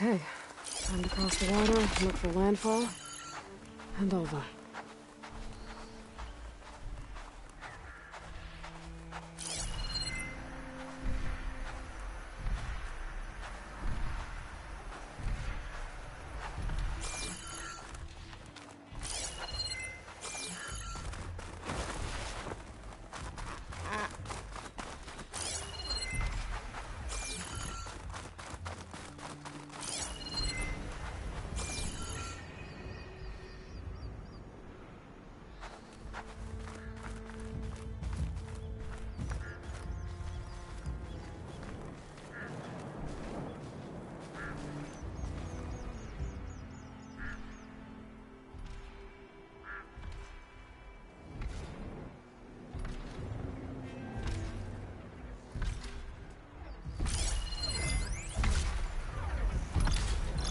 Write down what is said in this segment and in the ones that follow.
Okay, time to cross the water, look for landfall, and Alva.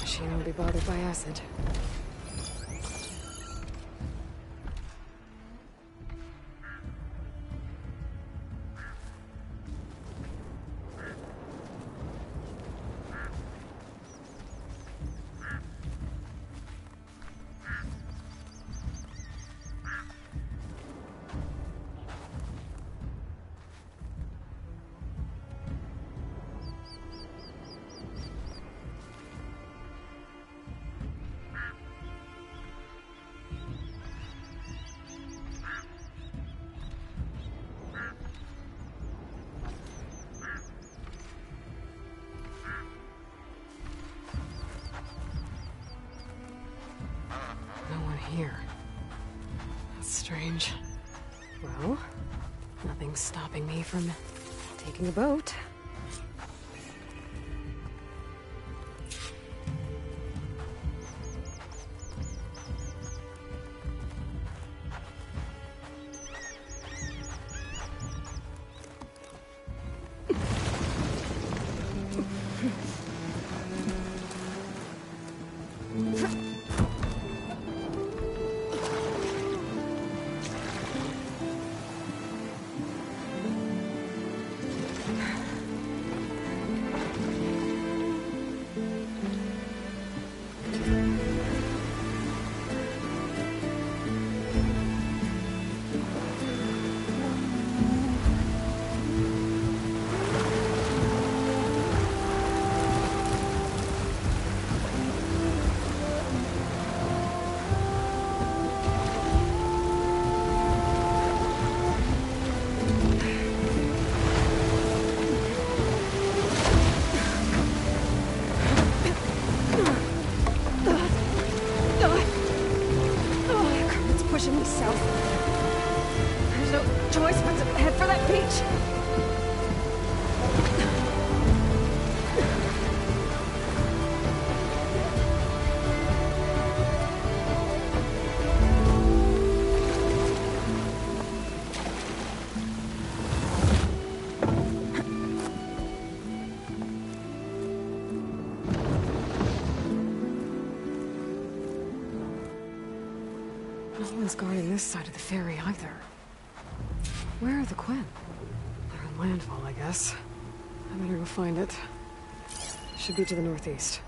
She won't be bothered by acid. Here. That's strange. Well, nothing's stopping me from taking a boat. No one's guarding this side of the ferry either. Where are the Quen? They're on landfall, I guess. I better go find it. Should be to the northeast.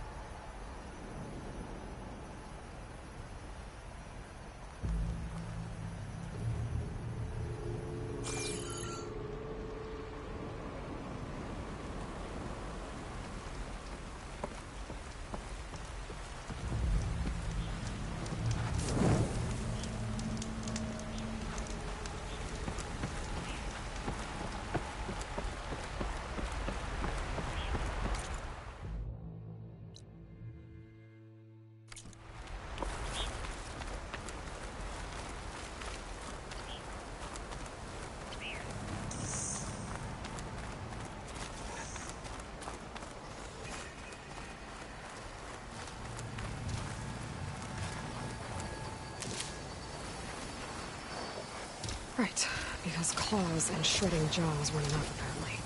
Right, because claws and shredding jaws weren't enough, apparently.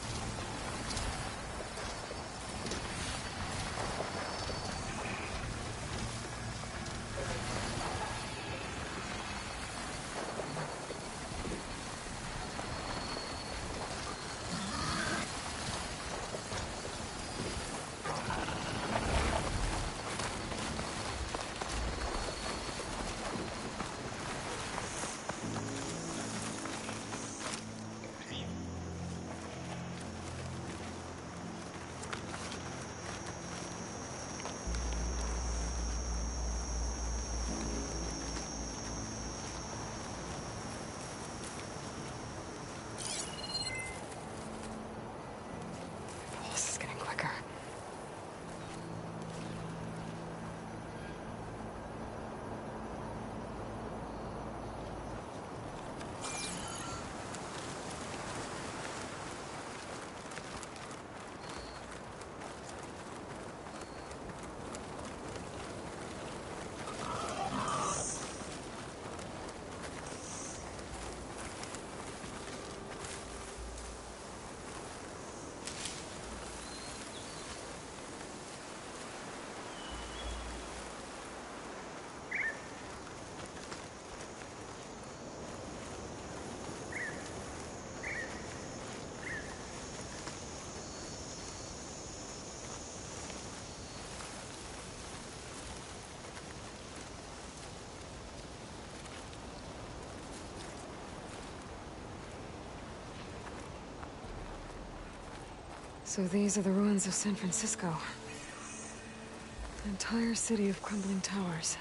So these are the ruins of San Francisco. An entire city of crumbling towers.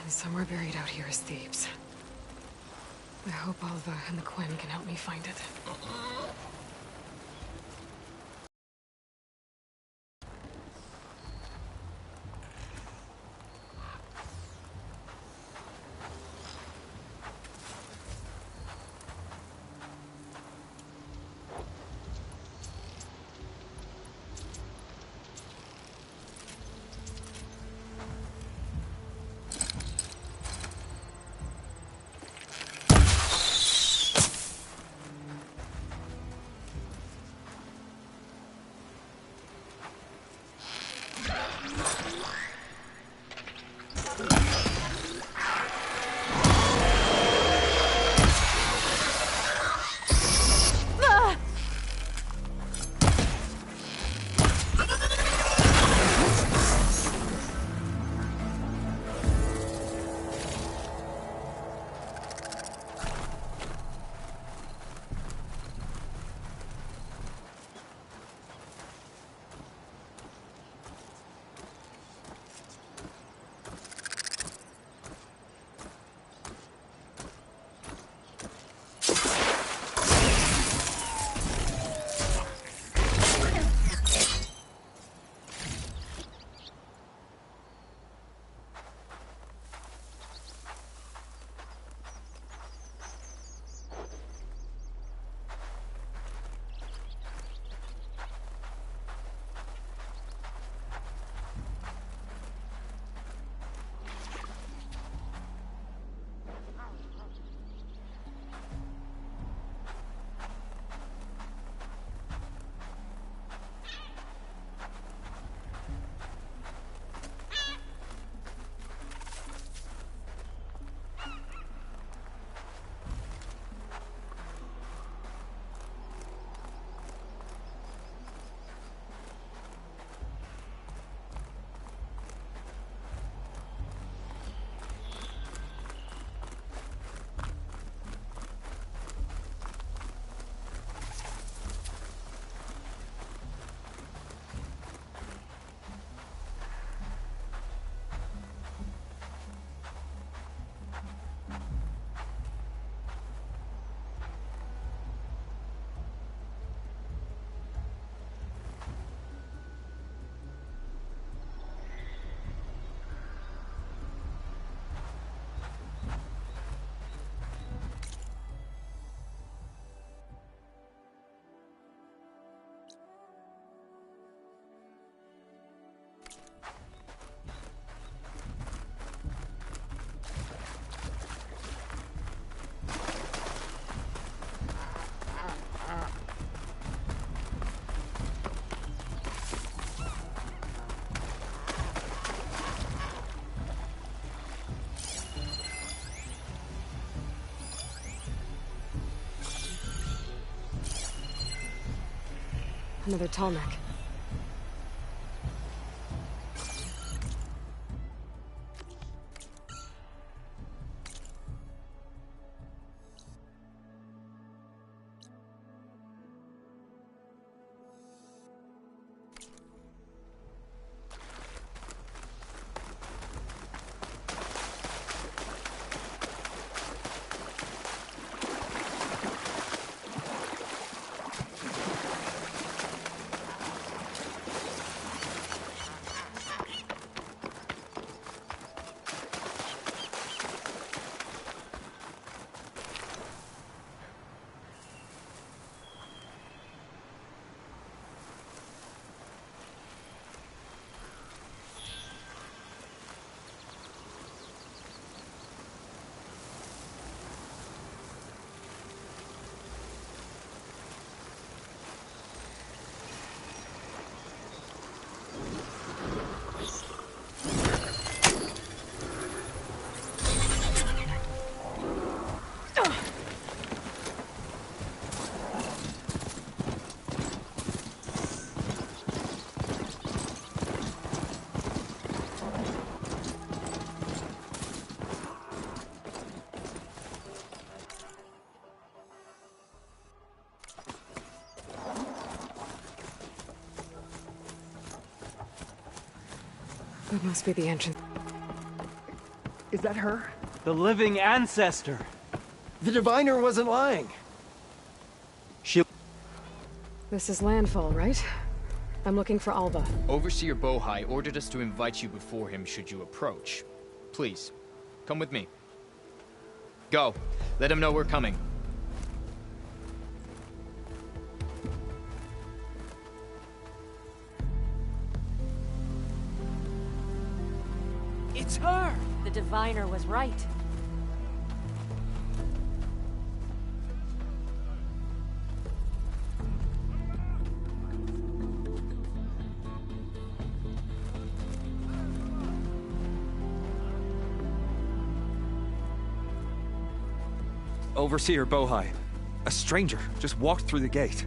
And somewhere buried out here is Thebes. I hope Alva and the Quinn can help me find it. Another Tallneck. That must be the entrance. Is that her? The living ancestor. The diviner wasn't lying. This is landfall, right? I'm looking for Alva. Overseer Bohai ordered us to invite you before him should you approach. Please, come with me. Go. Let him know we're coming. It's her! The diviner was right. Overseer Bohai. A stranger just walked through the gate.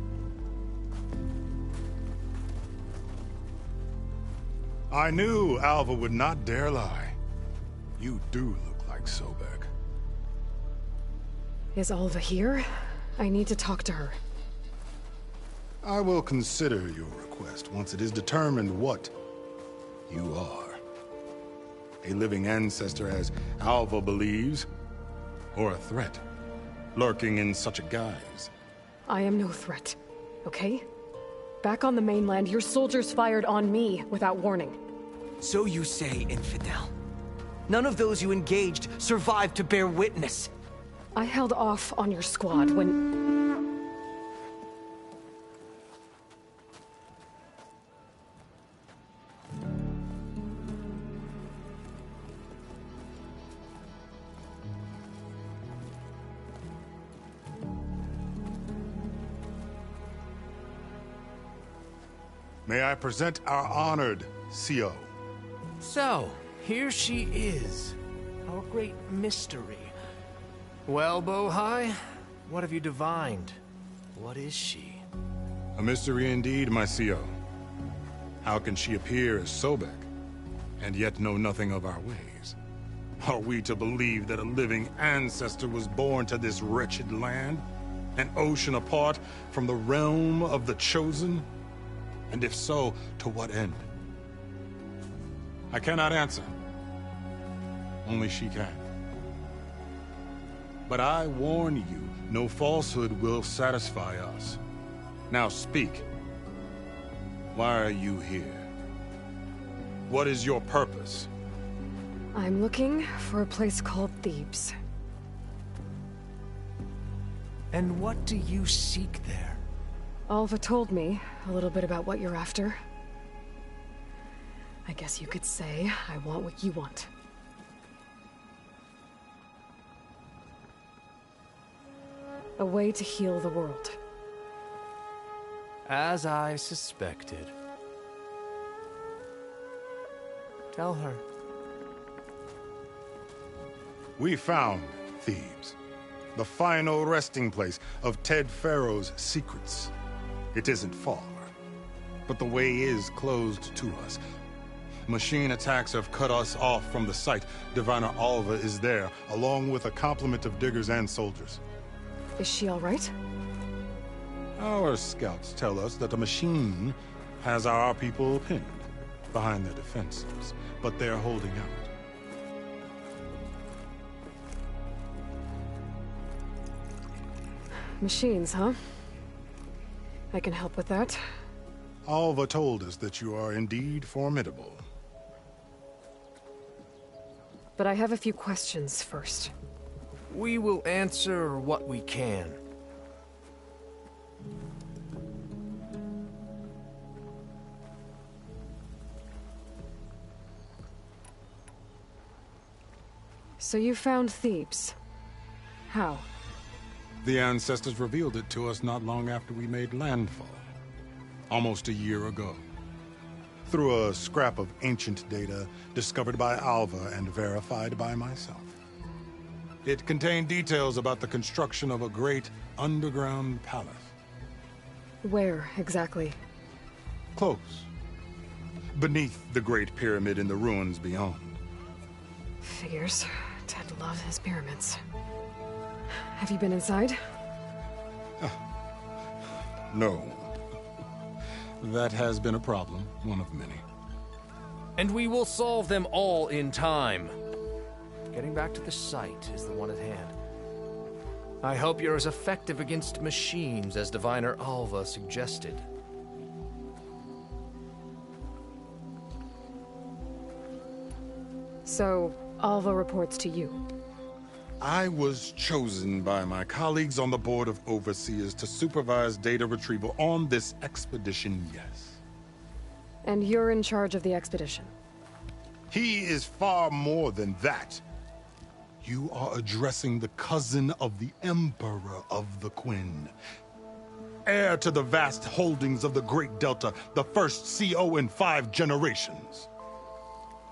I knew Alva would not dare lie. You do look like Sobek. Is Alva here? I need to talk to her. I will consider your request once it is determined what you are. A living ancestor, as Alva believes, or a threat, lurking in such a guise. I am no threat, okay? Back on the mainland, your soldiers fired on me without warning. So you say, infidel. None of those you engaged survived to bear witness. I held off on your squad when... May I present our honored CO. So, here she is. Our great mystery. Well, Bohai, what have you divined? What is she? A mystery indeed, my CO. How can she appear as Sobek, and yet know nothing of our ways? Are we to believe that a living ancestor was born to this wretched land? An ocean apart from the realm of the Chosen? And if so, to what end? I cannot answer. Only she can. But I warn you, no falsehood will satisfy us. Now speak. Why are you here? What is your purpose? I'm looking for a place called Thebes. And what do you seek there? Alva told me a little bit about what you're after. I guess you could say I want what you want. A way to heal the world. As I suspected. Tell her. We found Thebes, the final resting place of Ted Pharaoh's secrets. It isn't far, but the way is closed to us. Machine attacks have cut us off from the site. Diviner Alva is there, along with a complement of diggers and soldiers. Is she all right? Our scouts tell us that a machine has our people pinned behind their defenses, but they're holding out. Machines, huh? I can help with that. Alva told us that you are indeed formidable. But I have a few questions first. We will answer what we can. So you found Thebes. How? The ancestors revealed it to us not long after we made landfall. Almost a year ago. Through a scrap of ancient data discovered by Alva and verified by myself. It contained details about the construction of a great underground palace. Where, exactly? Close. Beneath the Great Pyramid in the ruins beyond. Figures. Ted loves his pyramids. Have you been inside? No. That has been a problem, one of many. and we will solve them all in time. Getting back to the site is the one at hand. I hope you're as effective against machines as Diviner Alva suggested. So, Alva reports to you. I was chosen by my colleagues on the Board of Overseers to supervise data retrieval on this expedition, yes. And you're in charge of the expedition. He is far more than that. You are addressing the cousin of the Emperor of the Quen. Heir to the vast holdings of the Great Delta, the first CO in 5 generations.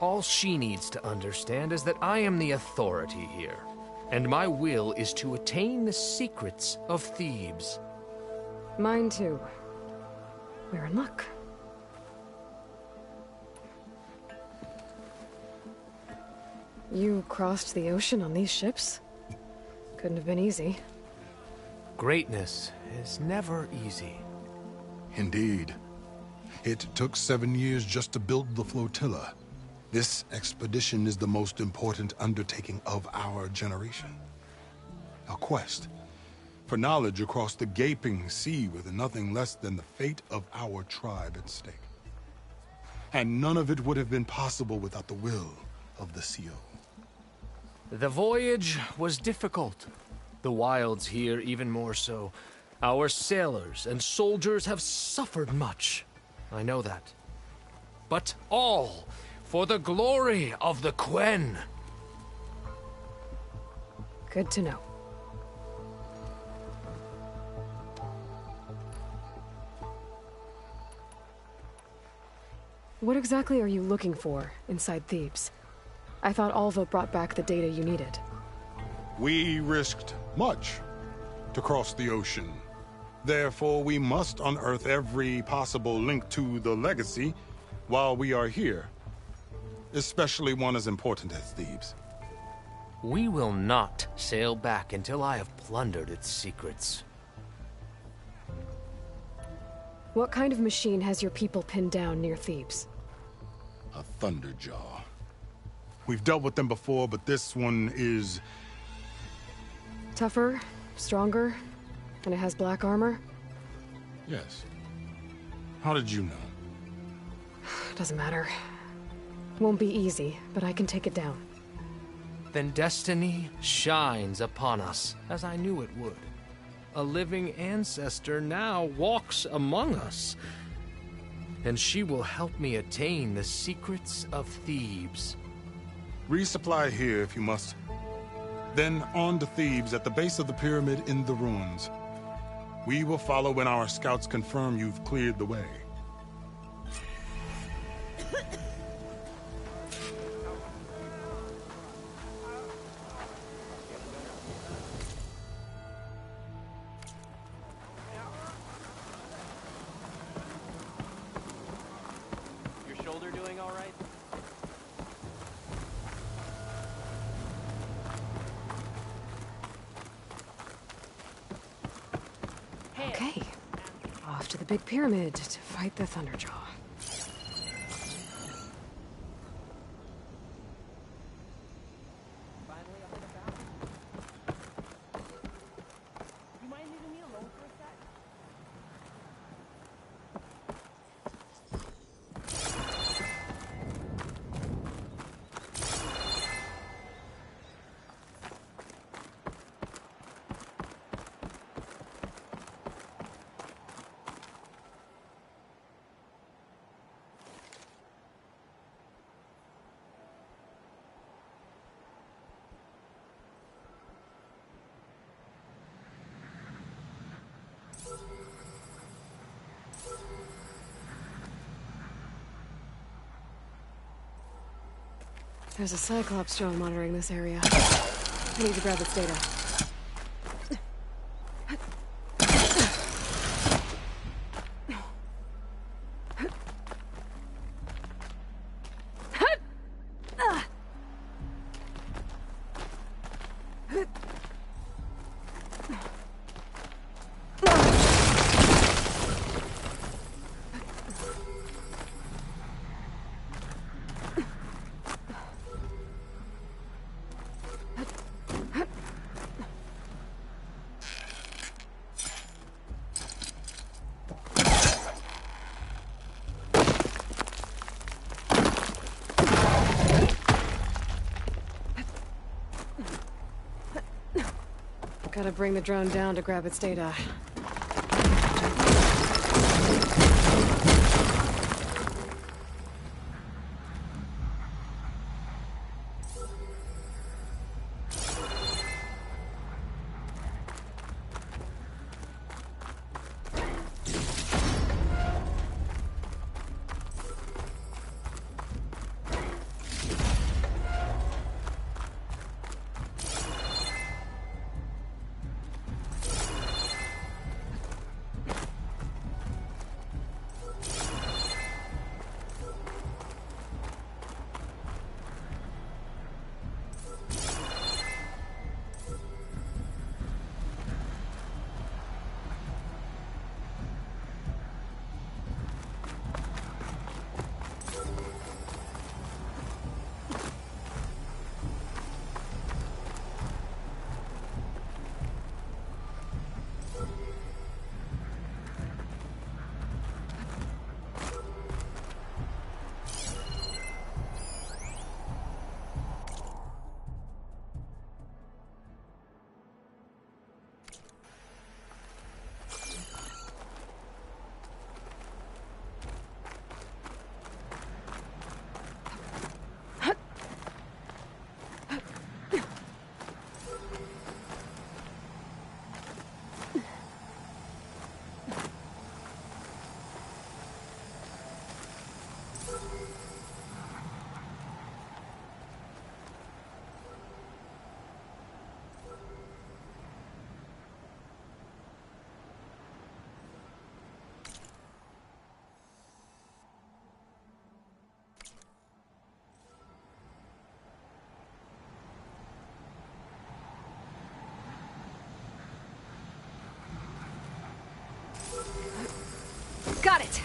All she needs to understand is that I am the authority here, and my will is to attain the secrets of Thebes. Mine too. We're in luck. You crossed the ocean on these ships? Couldn't have been easy. Greatness is never easy. Indeed. It took 7 years just to build the flotilla. This expedition is the most important undertaking of our generation. A quest for knowledge across the gaping sea with nothing less than the fate of our tribe at stake. And none of it would have been possible without the will of the CO. The voyage was difficult. The wilds here even more so. Our sailors and soldiers have suffered much. I know that. But all for the glory of the Quen. Good to know. What exactly are you looking for inside Thebes? I thought Alva brought back the data you needed. We risked much to cross the ocean. Therefore, we must unearth every possible link to the legacy while we are here. Especially one as important as Thebes. We will not sail back until I have plundered its secrets. What kind of machine has your people pinned down near Thebes? A Thunderjaw. We've dealt with them before, but this one is... Tougher, stronger, and it has black armor? Yes. How did you know? Doesn't matter. Won't be easy, but I can take it down. Then destiny shines upon us, as I knew it would. A living ancestor now walks among us, and she will help me attain the secrets of Thebes. Resupply here if you must. Then on to Thebes at the base of the pyramid in the ruins. We will follow when our scouts confirm you've cleared the way. Your shoulder doing all right? Okay. Off to the big pyramid to fight the Thunderjaw. There's a Cyclops drone monitoring this area. I need to grab its data. Gotta bring the drone down to grab its data. Got it!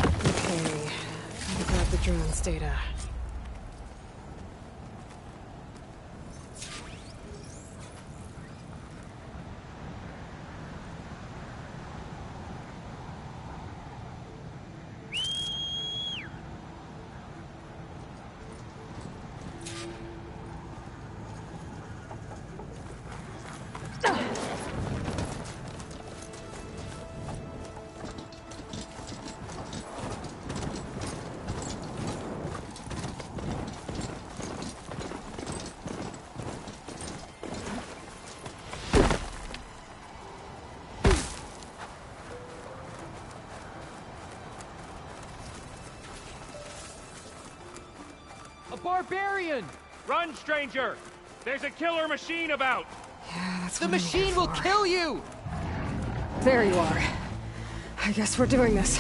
Okay, gotta grab the drone's data. A barbarian! Run, stranger! There's a killer machine about! Yeah, that's The what I'm here machine will for. kill you! There you are. I guess we're doing this.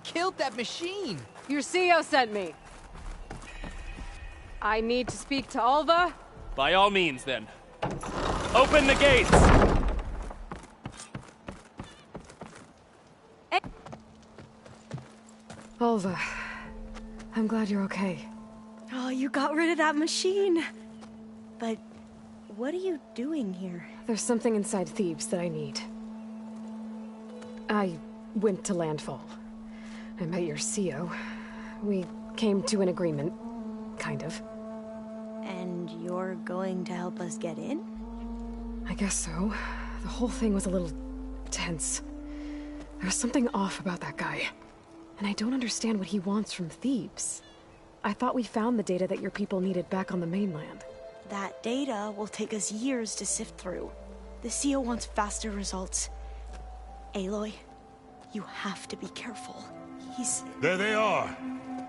killed that machine! Your CEO sent me. I need to speak to Alva. By all means, then. Open the gates! Alva, I'm glad you're okay. Oh, you got rid of that machine. But what are you doing here? There's something inside Thebes that I need. I went to Landfall. I met your CEO. We came to an agreement, kind of. And you're going to help us get in? I guess so. The whole thing was a little tense. There was something off about that guy. And I don't understand what he wants from Thebes. I thought we found the data that your people needed back on the mainland. That data will take us years to sift through. The CEO wants faster results. Aloy, you have to be careful. There they are!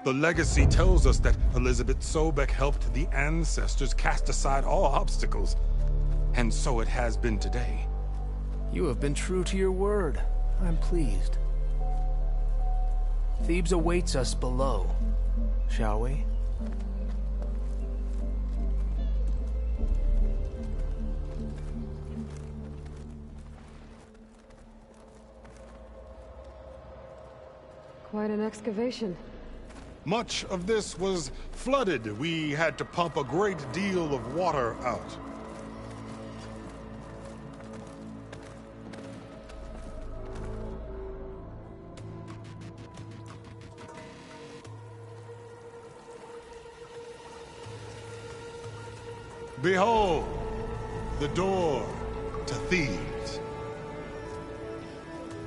The legacy tells us that Elizabeth Sobek helped the ancestors cast aside all obstacles. And so it has been today. You have been true to your word. I'm pleased. Thebes awaits us below, shall we? Quite an excavation. Much of this was flooded. We had to pump a great deal of water out. Behold, the door to Thebes.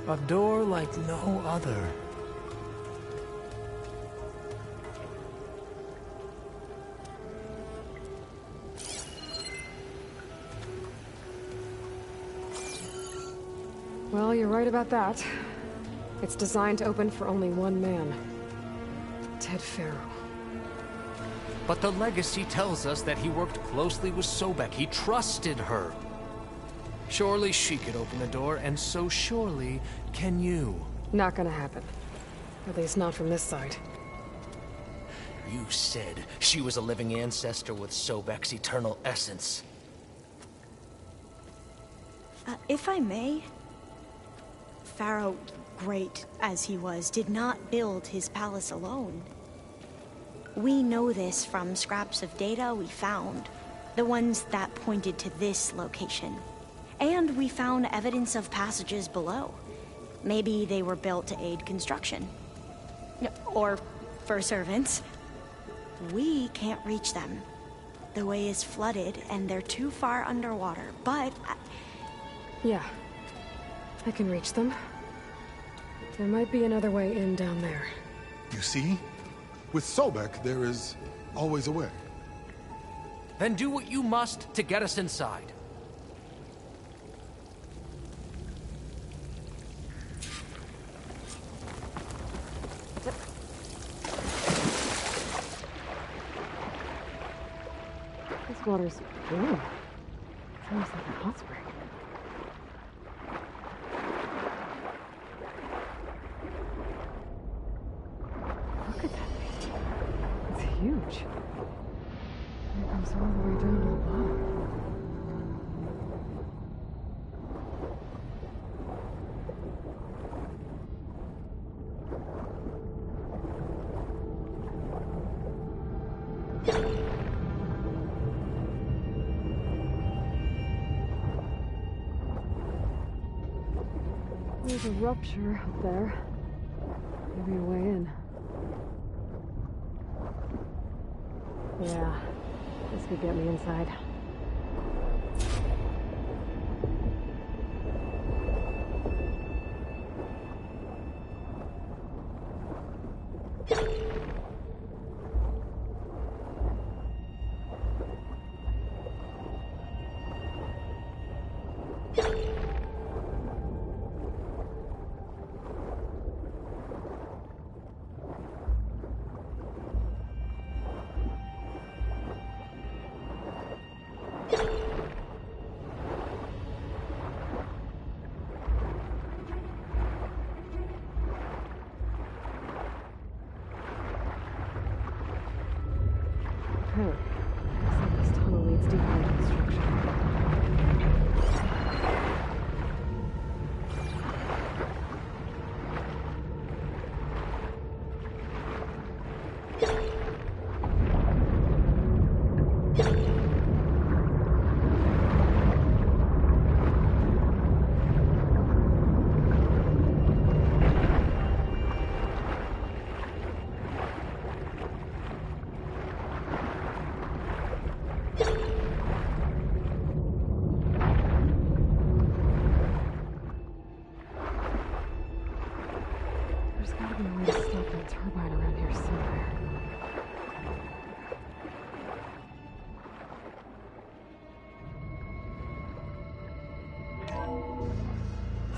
A door like no other. Well, you're right about that. It's designed to open for only one man. Ted Faro. But the legacy tells us that he worked closely with Sobek. He trusted her. Surely she could open the door, and so surely can you. Not gonna happen. At least not from this side. You said she was a living ancestor with Sobek's eternal essence. If I may, Pharaoh, great as he was, did not build his palace alone. We know this from scraps of data we found, the ones that pointed to this location. And we found evidence of passages below. Maybe they were built to aid construction. Or for servants. We can't reach them. The way is flooded and they're too far underwater, but... Yeah. I can reach them. There might be another way in down there. You see? With Sobek, there is always a way. Then do what you must to get us inside. This water's warm. It's almost like a hot spring. Look at that thing. It's huge. It comes all the way down to the bottom. There's a rupture up there. Maybe a way in. Yeah, this could get me inside. Okay. Looks like this tunnel leads deeper into the structure. There's gotta be a way to stop that turbine around here somewhere.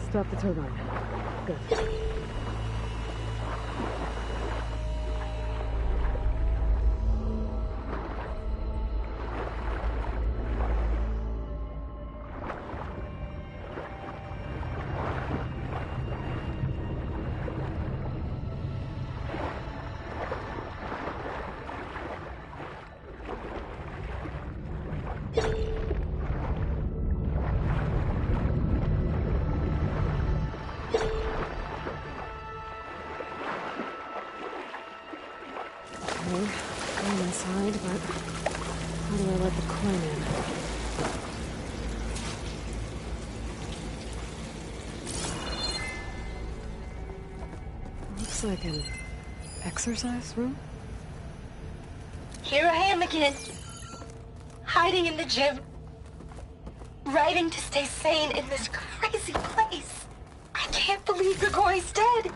Stop the turbine. Good. Okay, I'm inside, but how do I let the coin in? Looks like an exercise room? Here I am again, hiding in the gym, writing to stay sane in this crazy place. I can't believe Grigori's dead.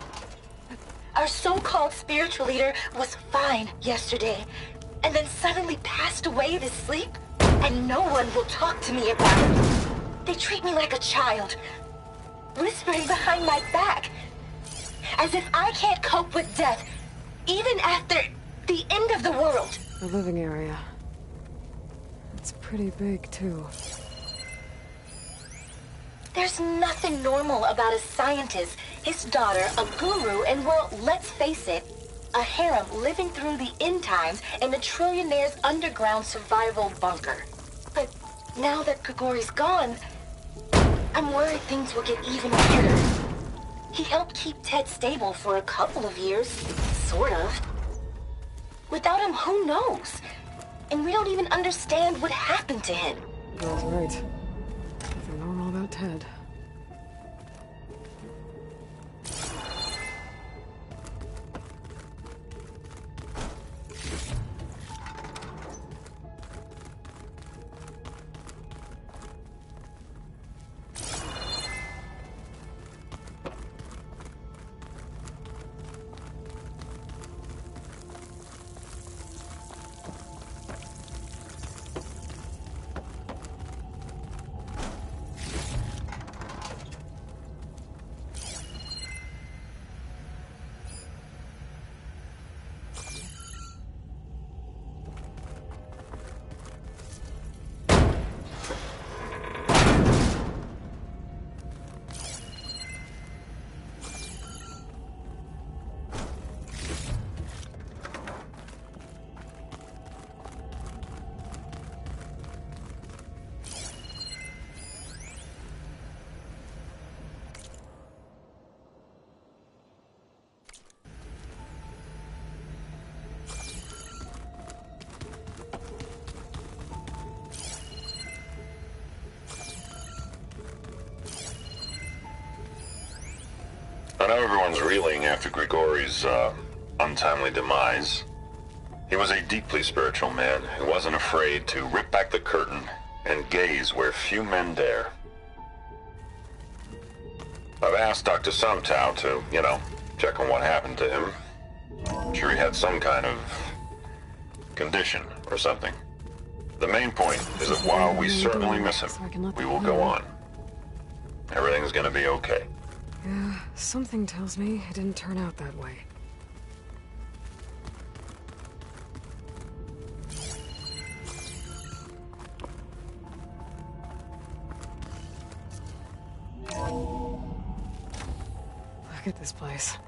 Our so-called spiritual leader was fine yesterday, and then suddenly passed away in his sleep, and no one will talk to me about it. They treat me like a child, whispering behind my back, as if I can't cope with death, even after the end of the world. The living area. It's pretty big, too. There's nothing normal about a scientist, his daughter, a guru, and well, let's face it, a harem living through the end times in a trillionaire's underground survival bunker. But now that Grigori's gone, I'm worried things will get even weirder. He helped keep Ted stable for a couple of years, sort of. Without him, who knows? And we don't even understand what happened to him. That's right. Nothing normal about Ted. I know everyone's reeling after Grigori's untimely demise. He was a deeply spiritual man who wasn't afraid to rip back the curtain and gaze where few men dare. I've asked Dr. Sumtow to, check on what happened to him. I'm sure he had some kind of condition or something. The main point is that while we certainly miss him, we will go on. Everything's gonna be okay. Yeah, something tells me it didn't turn out that way. Look at this place.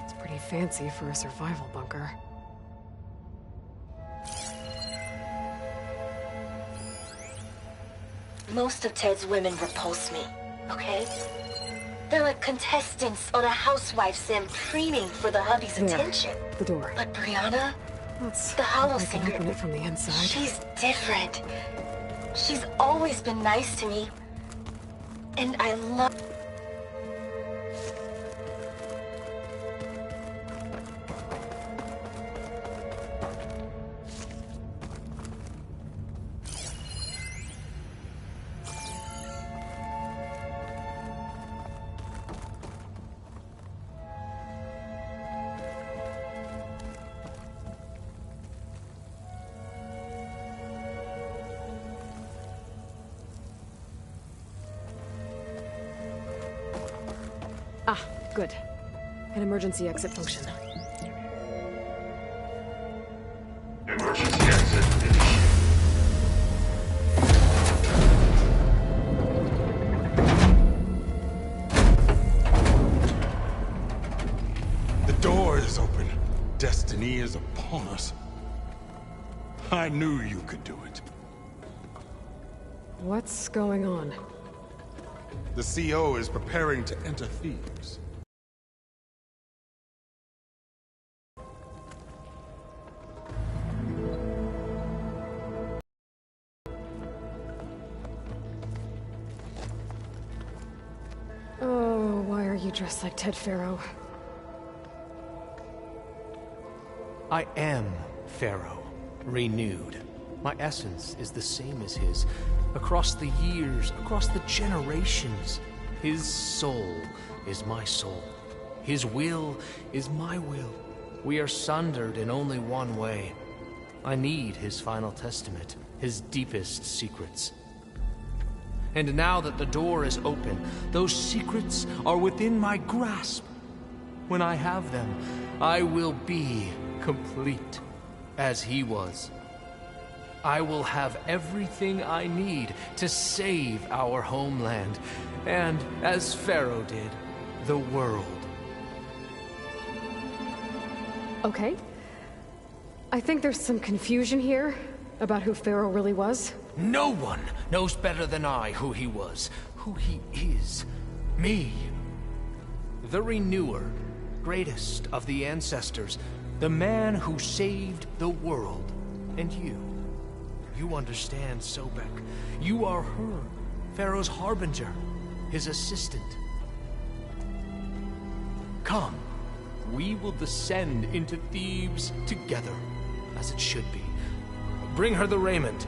It's pretty fancy for a survival bunker. Most of Ted's women repulse me, okay? They're like contestants on a housewife sim preening for the hubby's attention. The door. But Brianna, the I Holosinger, can open it from the inside. she's different. She's always been nice to me. And I love... Ah, good. An emergency exit function. Emergency exit initiated. The door is open. Destiny is upon us. I knew you could do it. What's going on? The CO is preparing to enter Thebes. Oh, why are you dressed like Ted Faro? I am Pharaoh, renewed. My essence is the same as his. Across the years, across the generations. His soul is my soul. His will is my will. We are sundered in only one way. I need his final testament, his deepest secrets. And now that the door is open, those secrets are within my grasp. When I have them, I will be complete, as he was. I will have everything I need to save our homeland, and, as Pharaoh did, the world. Okay. I think there's some confusion here about who Pharaoh really was. No one knows better than I who he was, who he is. Me. The Renewer, greatest of the ancestors, the man who saved the world. And you. You understand, Sobek. You are her, Pharaoh's harbinger, his assistant. Come, we will descend into Thebes together, as it should be. Bring her the raiment.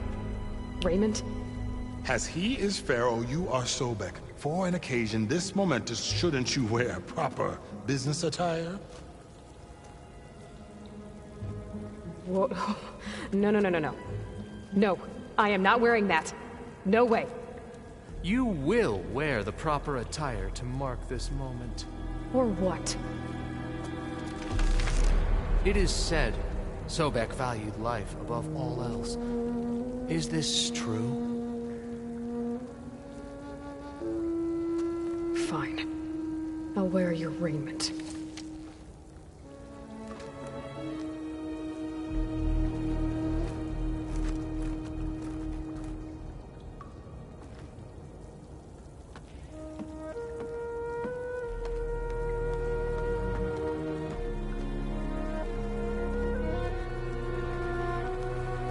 Raiment? As he is Pharaoh, you are Sobek. For an occasion this momentous, shouldn't you wear proper business attire? Whoa. No. No, I am not wearing that. No way. You will wear the proper attire to mark this moment. Or what? It is said Sobek valued life above all else. Is this true? Fine. I'll wear your raiment.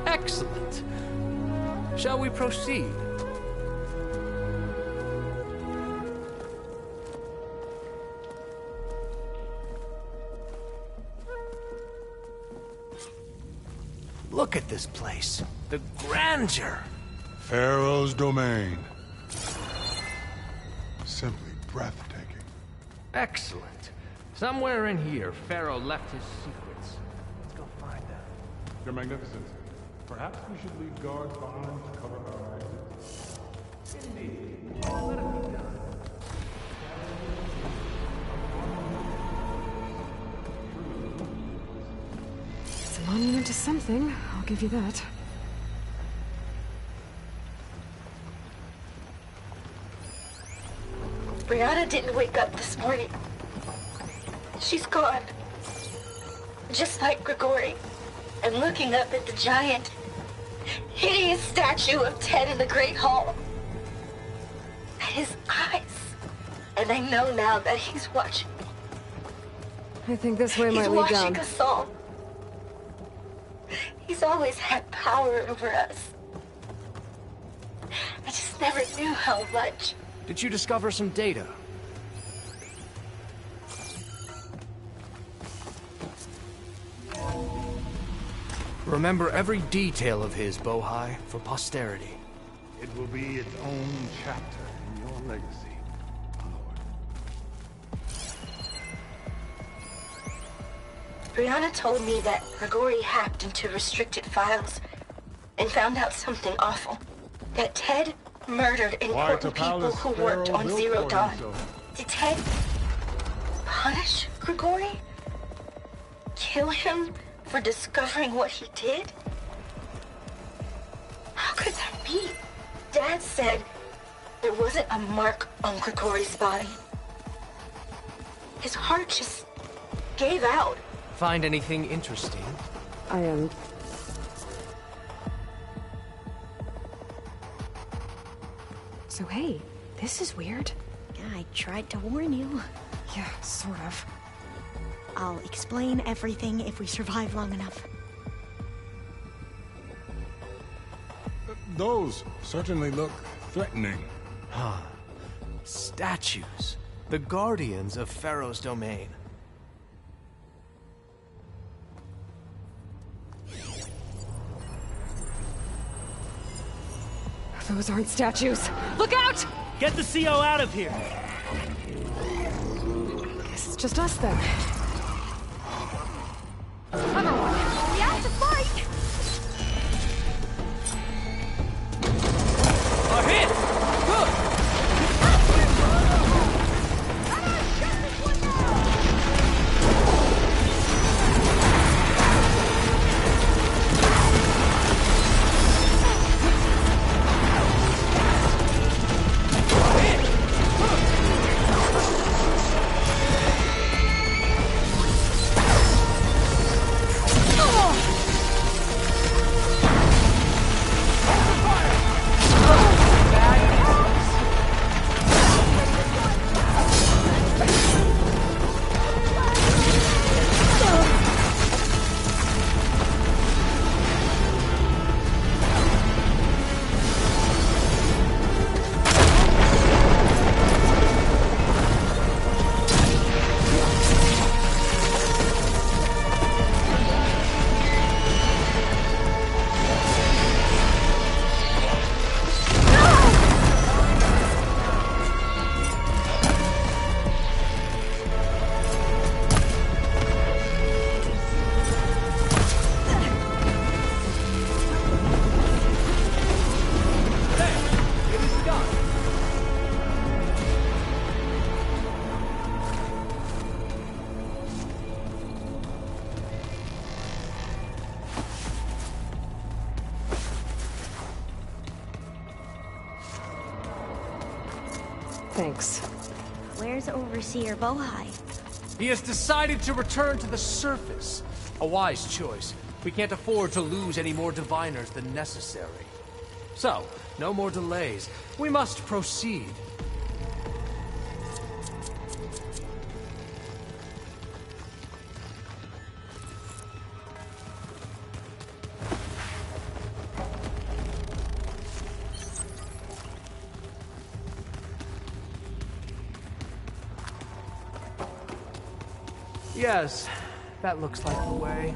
Excellent. Shall we proceed? Look at this place. The grandeur. Pharaoh's domain. Simply breathtaking. Excellent. Somewhere in here, Pharaoh left his secrets. Let's go find them. Your Magnificence, perhaps we should leave guards behind to cover our exit. Indeed. Let it be done. It's a monument to something, I'll give you that. Brianna didn't wake up this morning. She's gone. Just like Grigori. And looking up at the giant, hideous statue of Ted in the Great Hall. his eyes. And I know now that he's watching. I think this way He's might lead down. watching us all. He's always had power over us. I just never knew how much. Did you discover some data? Remember every detail of his, Bohai, for posterity. It will be its own chapter in your legacy. Brianna told me that Grigori hacked into restricted files and found out something awful. That Ted murdered important people who worked on Zero Dawn. Did Ted punish Grigori? Kill him for discovering what he did? How could that be? Dad said there wasn't a mark on Grigori's body. His heart just gave out. Find anything interesting? I am. So hey, this is weird. Yeah, I tried to warn you. Yeah, sort of. I'll explain everything if we survive long enough. Those certainly look threatening. Huh. Statues. The guardians of Pharaoh's domain. Those aren't statues. Look out! Get the CO out of here! Guess it's just us then. Everyone, we have to fight! A hit! Good! Thanks. Where's Overseer Bohai? He has decided to return to the surface. A wise choice. We can't afford to lose any more diviners than necessary. So, no more delays. We must proceed. Yes, that looks like the way.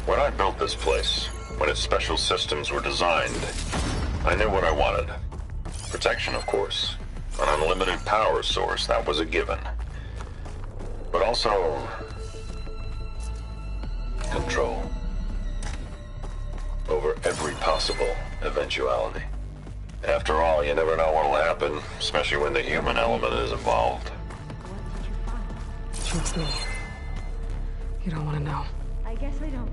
When I built this place, when its special systems were designed, I knew what I wanted. Protection, of course. An unlimited power source, that was a given. But also... control. Over every possible eventuality. After all, you never know what'll happen, especially when the human element is involved. Trust me. You don't want to know. I guess I don't.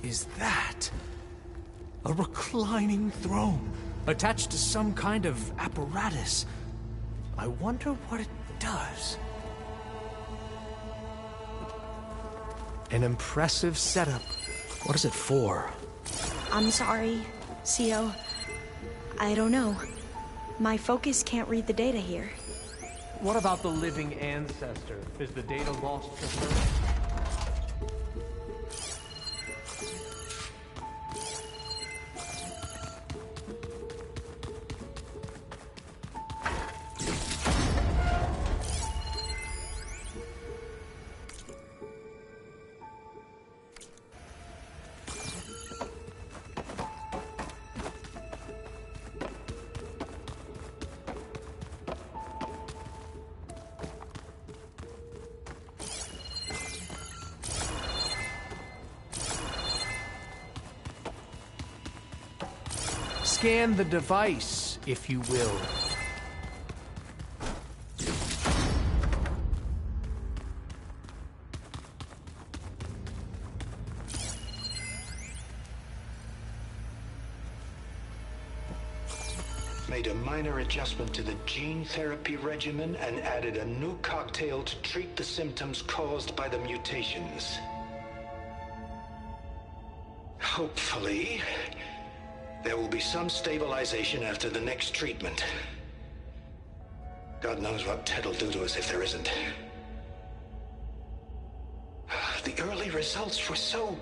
is that? A reclining throne, attached to some kind of apparatus. I wonder what it does. An impressive setup. What is it for? I'm sorry, CO. I don't know. My focus can't read the data here. What about the living ancestor? Is the data lost to her? Scan the device, if you will. Made a minor adjustment to the gene therapy regimen and added a new cocktail to treat the symptoms caused by the mutations. Hopefully, there will be some stabilization after the next treatment. God knows what Ted will do to us if there isn't. The early results were so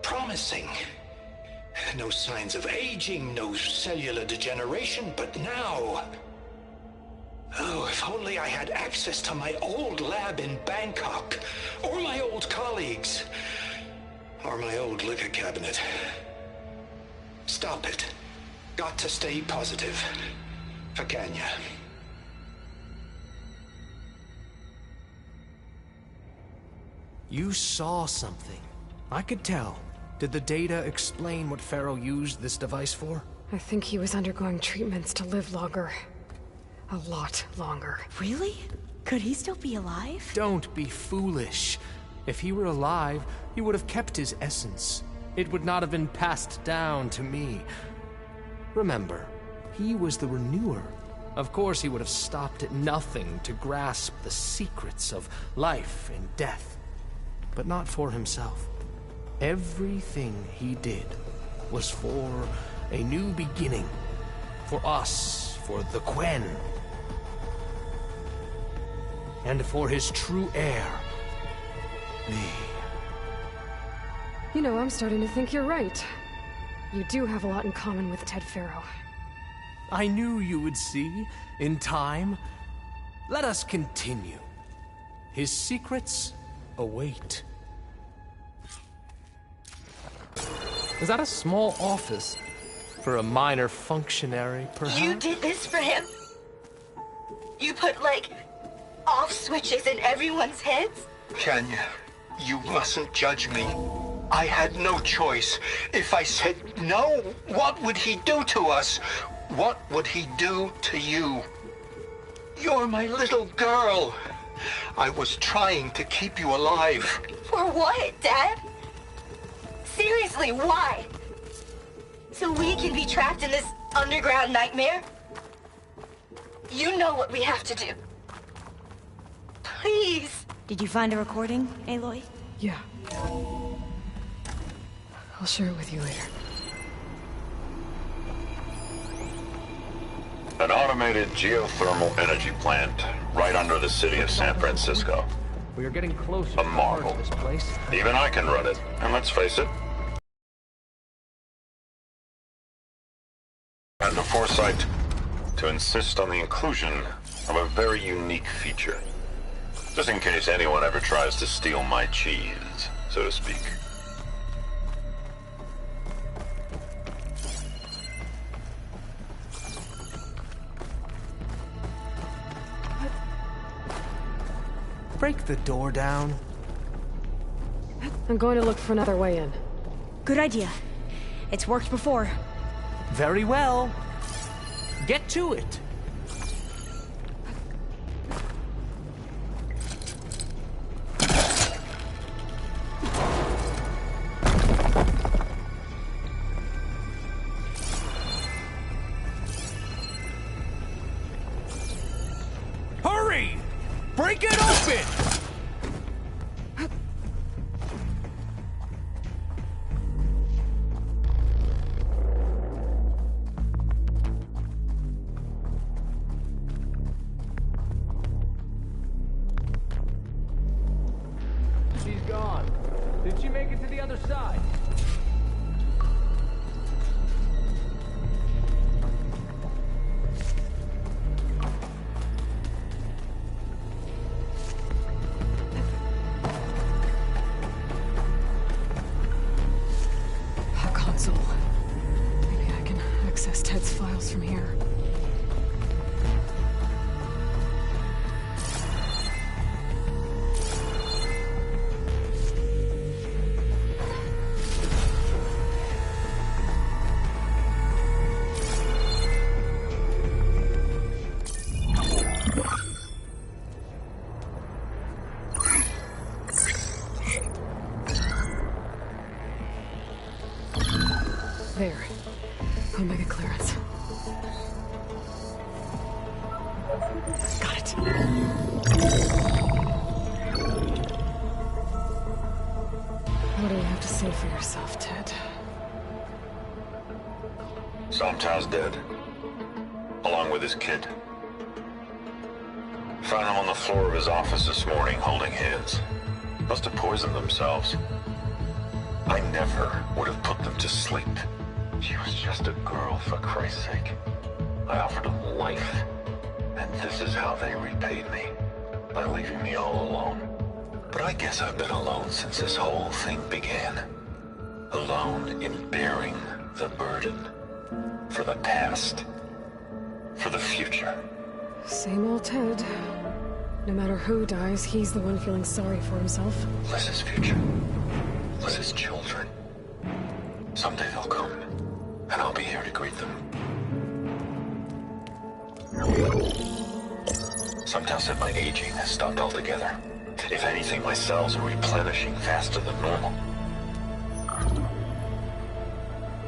promising. No signs of aging, no cellular degeneration, but now... Oh, if only I had access to my old lab in Bangkok, or my old colleagues, or my old liquor cabinet. Stop it. Got to stay positive. For Kenya. You saw something. I could tell. Did the data explain what Pharaoh used this device for? I think he was undergoing treatments to live longer. A lot longer. Really? Could he still be alive? Don't be foolish. If he were alive, he would have kept his essence. It would not have been passed down to me. Remember, he was the renewer. Of course he would have stopped at nothing to grasp the secrets of life and death. But not for himself. Everything he did was for a new beginning. For us, for the Quen. And for his true heir, me. You know, I'm starting to think you're right. You do have a lot in common with Ted Pharaoh. I knew you would see, in time. Let us continue. His secrets await. Is that a small office? For a minor functionary, perhaps? You did this for him? You put, like, off switches in everyone's heads? Kenya, you mustn't judge me. I had no choice. If I said no, what would he do to us? What would he do to you? You're my little girl. I was trying to keep you alive. For what, Dad? Seriously, why? So we can be trapped in this underground nightmare? You know what we have to do. Please. Did you find a recording, Aloy? Yeah. I'll share it with you later. An automated geothermal energy plant right under the city of San Francisco. We are getting closer A marvel. to this place. Even I can run it, and let's face it, and the foresight to insist on the inclusion of a very unique feature. Just in case anyone ever tries to steal my cheese, so to speak. Break the door down. I'm going to look for another way in. Good idea. It's worked before. Very well. Get to it. Break it open! She's gone. Did she make it to the other side? A console. Maybe I can access Ted's files from here. There. Omega clearance. Got it. What do you have to say for yourself, Ted? Somtow's dead. Along with his kid. Found him on the floor of his office this morning, holding hands. Must have poisoned themselves. I never would have put them to sleep. She was just a girl, for Christ's sake. I offered them life, and this is how they repaid me, by leaving me all alone. But I guess I've been alone since this whole thing began. Alone in bearing the burden. For the past. For the future. Same old Ted. No matter who dies, he's the one feeling sorry for himself. Liz's future. Liz's children. Someday they'll come. And I'll be here to greet them. Sometimes said my aging has stopped altogether. If anything, my cells are replenishing faster than normal.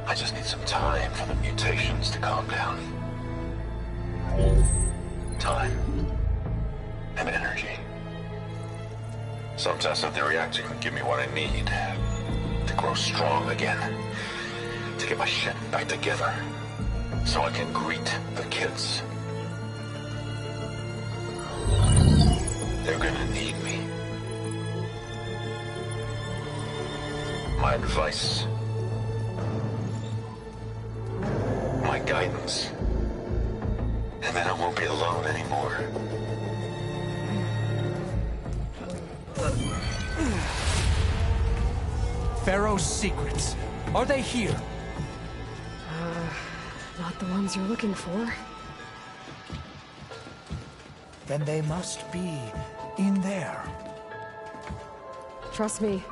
I just need some time for the mutations to calm down. Time. And energy. Sometimes said the reactor can give me what I need to grow strong again. To get my shit back together, so I can greet the kids. They're gonna need me. My advice. My guidance. And then I won't be alone anymore. Pharaoh's secrets. Are they here? Not the ones you're looking for. Then they must be in there. Trust me.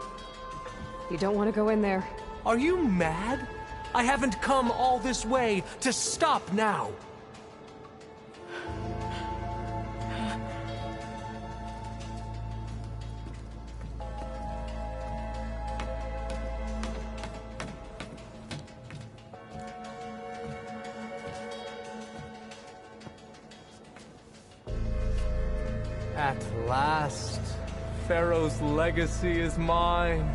You don't want to go in there. Are you mad? I haven't come all this way to stop now. At last, Pharaoh's legacy is mine.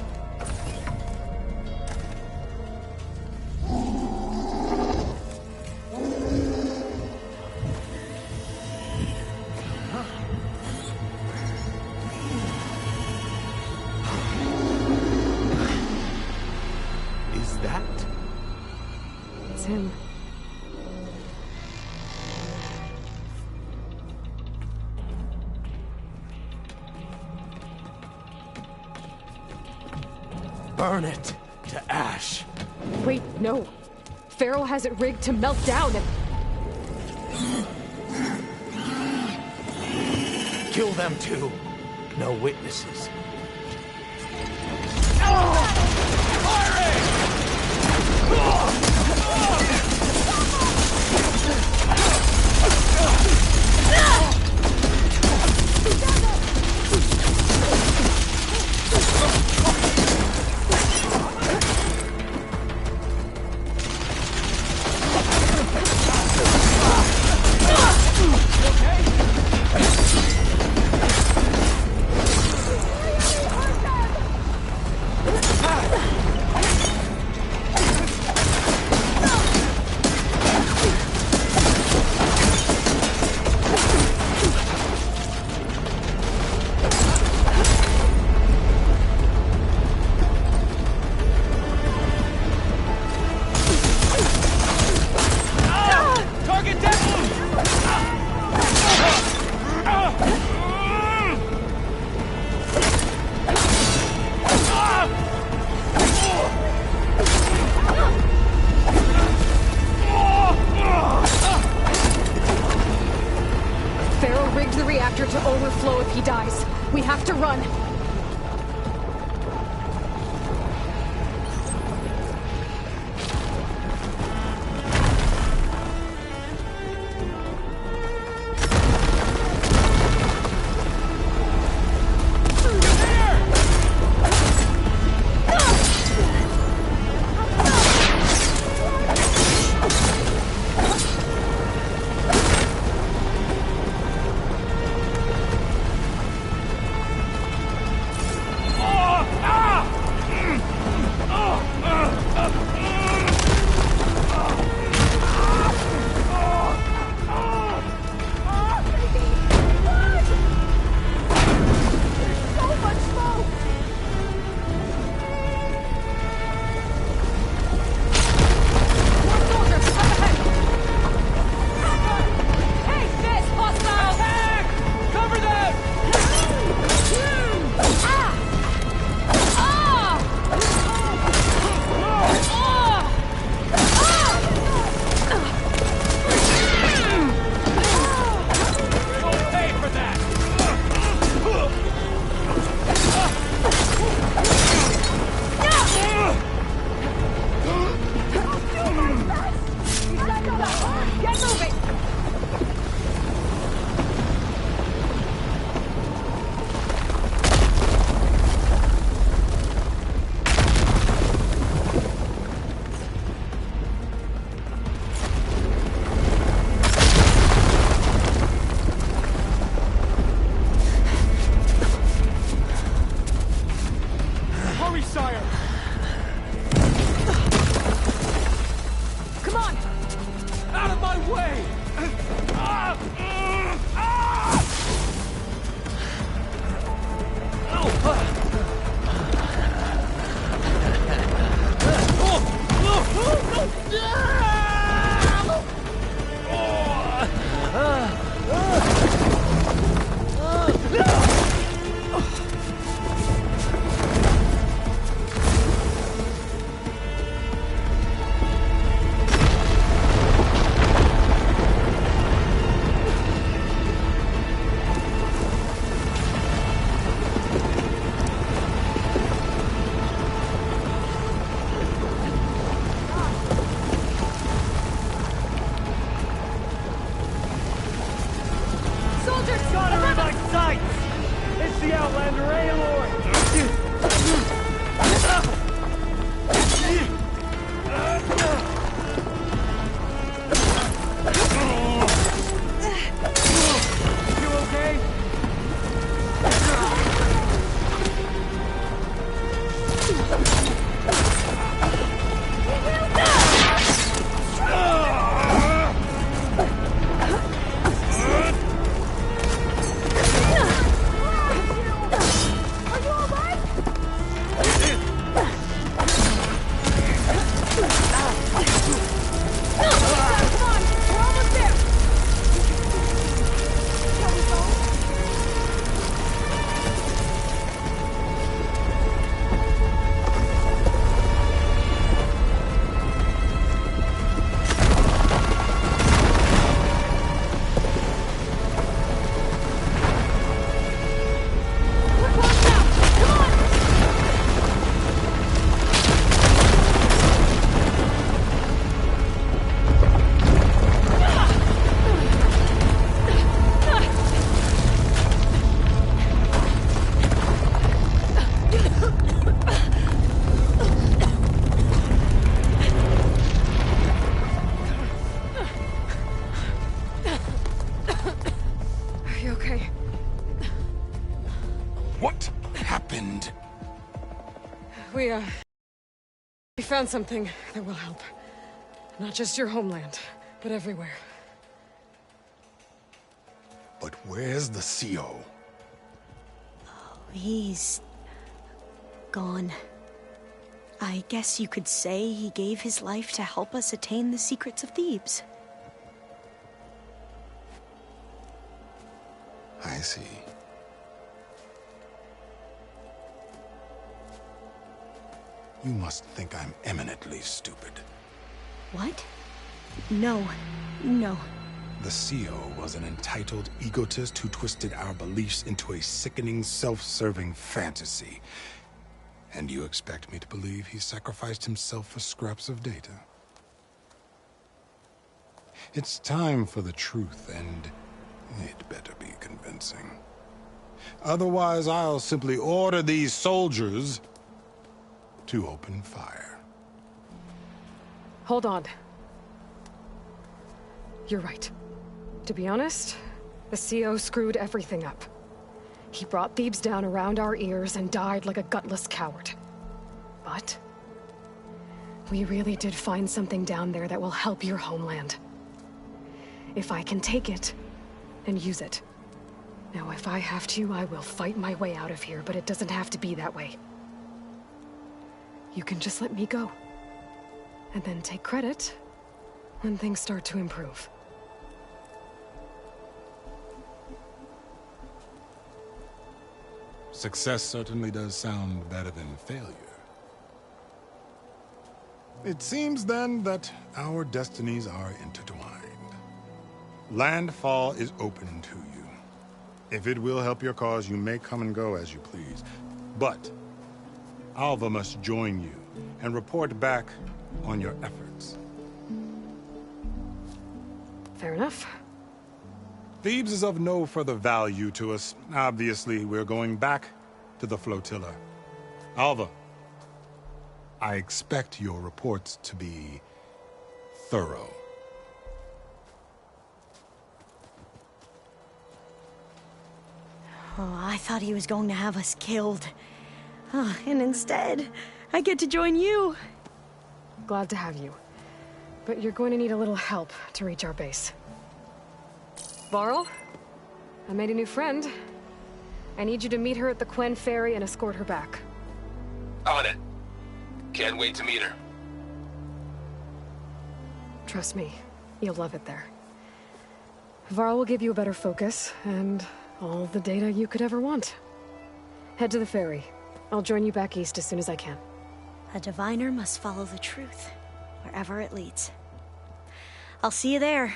Is that? It's him. Burn it to ash. Wait, no. Pharaoh has it rigged to melt down and... Kill them too. No witnesses. overflow if he dies. We have to run. We found something that will help. Not just your homeland, but everywhere. But where's the CO? Oh, he's gone. I guess you could say he gave his life to help us attain the secrets of Thebes. I see. You must think I'm eminently stupid. What? No. No. The CEO was an entitled egotist who twisted our beliefs into a sickening, self-serving fantasy. And you expect me to believe he sacrificed himself for scraps of data? It's time for the truth, and it better be convincing. Otherwise, I'll simply order these soldiers to open fire. Hold on. You're right. To be honest, the CO screwed everything up. He brought Thebes down around our ears and died like a gutless coward. But we really did find something down there that will help your homeland. If I can take it and use it. Now, if I have to, I will fight my way out of here, but it doesn't have to be that way. You can just let me go. And then take credit when things start to improve. Success certainly does sound better than failure. It seems then that our destinies are intertwined. Landfall is open to you. If it will help your cause, you may come and go as you please. But Alva must join you and report back on your efforts. Fair enough. Thebes is of no further value to us. Obviously, we're going back to the flotilla. Alva, I expect your reports to be thorough. Oh, I thought he was going to have us killed. Oh, and instead, I get to join you. Glad to have you. But you're going to need a little help to reach our base. Varl, I made a new friend. I need you to meet her at the Quen Ferry and escort her back. On it. Can't wait to meet her. Trust me, you'll love it there. Varl will give you a better focus, and all the data you could ever want. Head to the ferry. I'll join you back east as soon as I can. A diviner must follow the truth, wherever it leads. I'll see you there.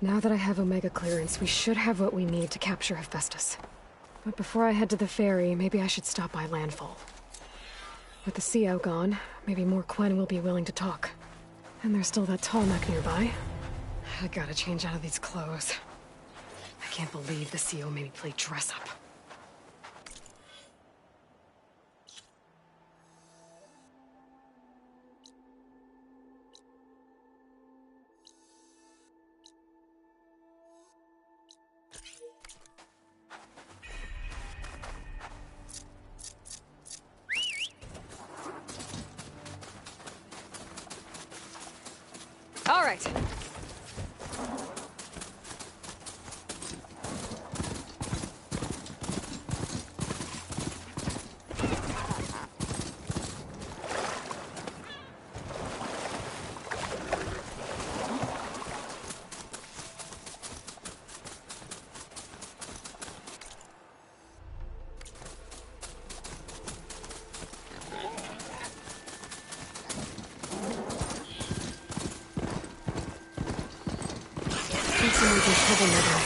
Now that I have Omega clearance, we should have what we need to capture Hephaestus. But before I head to the ferry, maybe I should stop by Landfall. With the CO gone, maybe more Quen will be willing to talk. And there's still that tall neck nearby. I gotta change out of these clothes. I can't believe the CO made me play dress up. All right. Someone's in trouble nearby.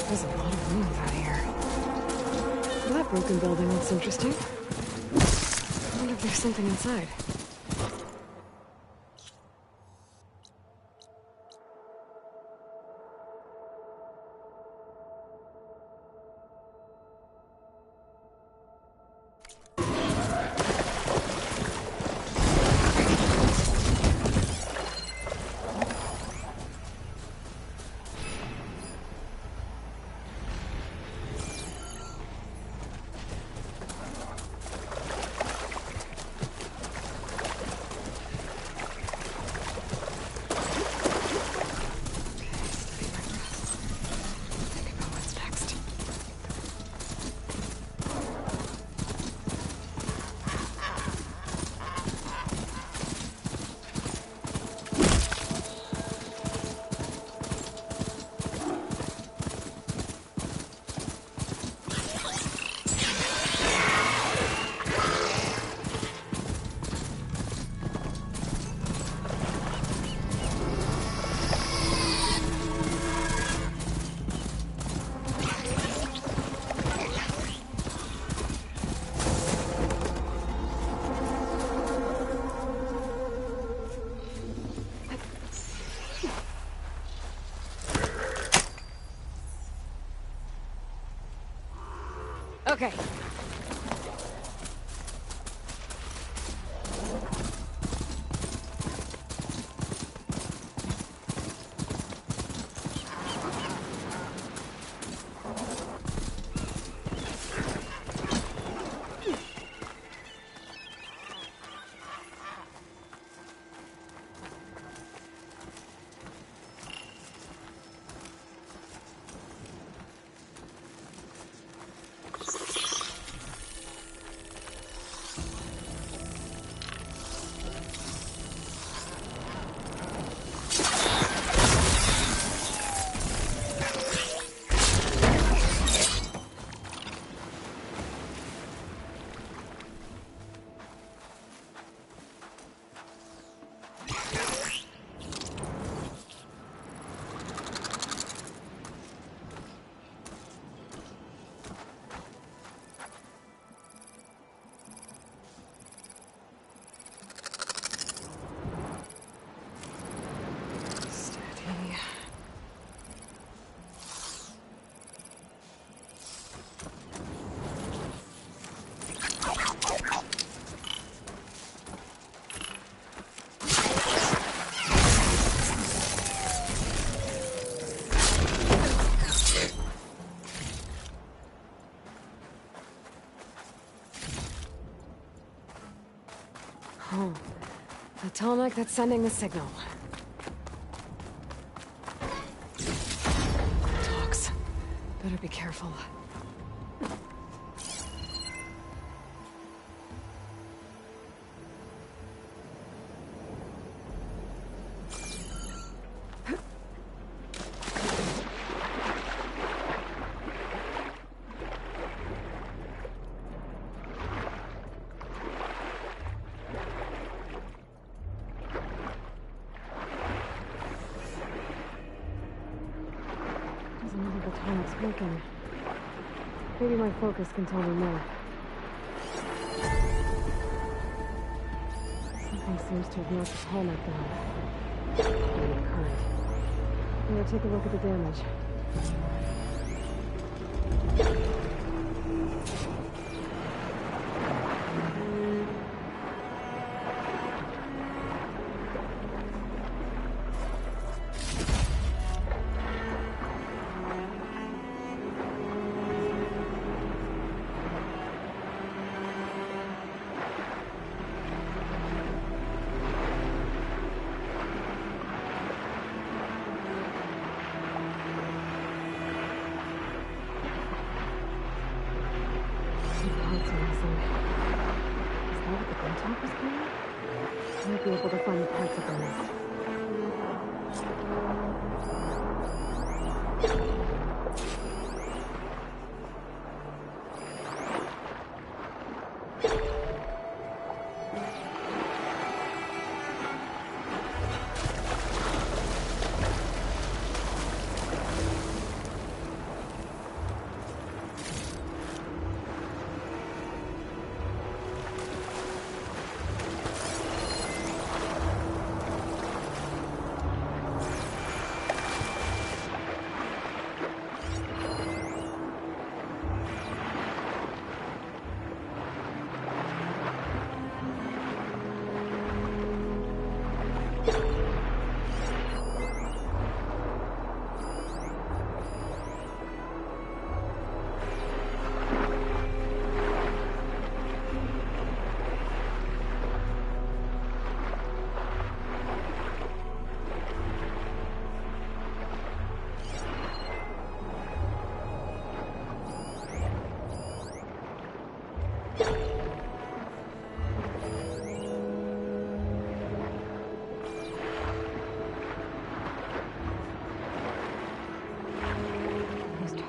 There's a lot of room out here. That broken building looks interesting. I wonder if there's something inside. Okay. Oh, the Tonic that's sending the signal. Talks. Better be careful. Working. Maybe my focus can tell me more. Something seems to have knocked the Tonic down. Current. I'm gonna take a look at the damage. Might be able to find the parts of the nest.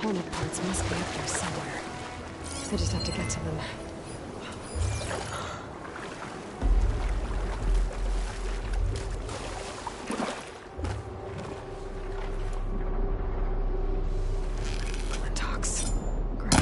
Tonic parts must be up there somewhere. I just have to get to them. Talks. Great.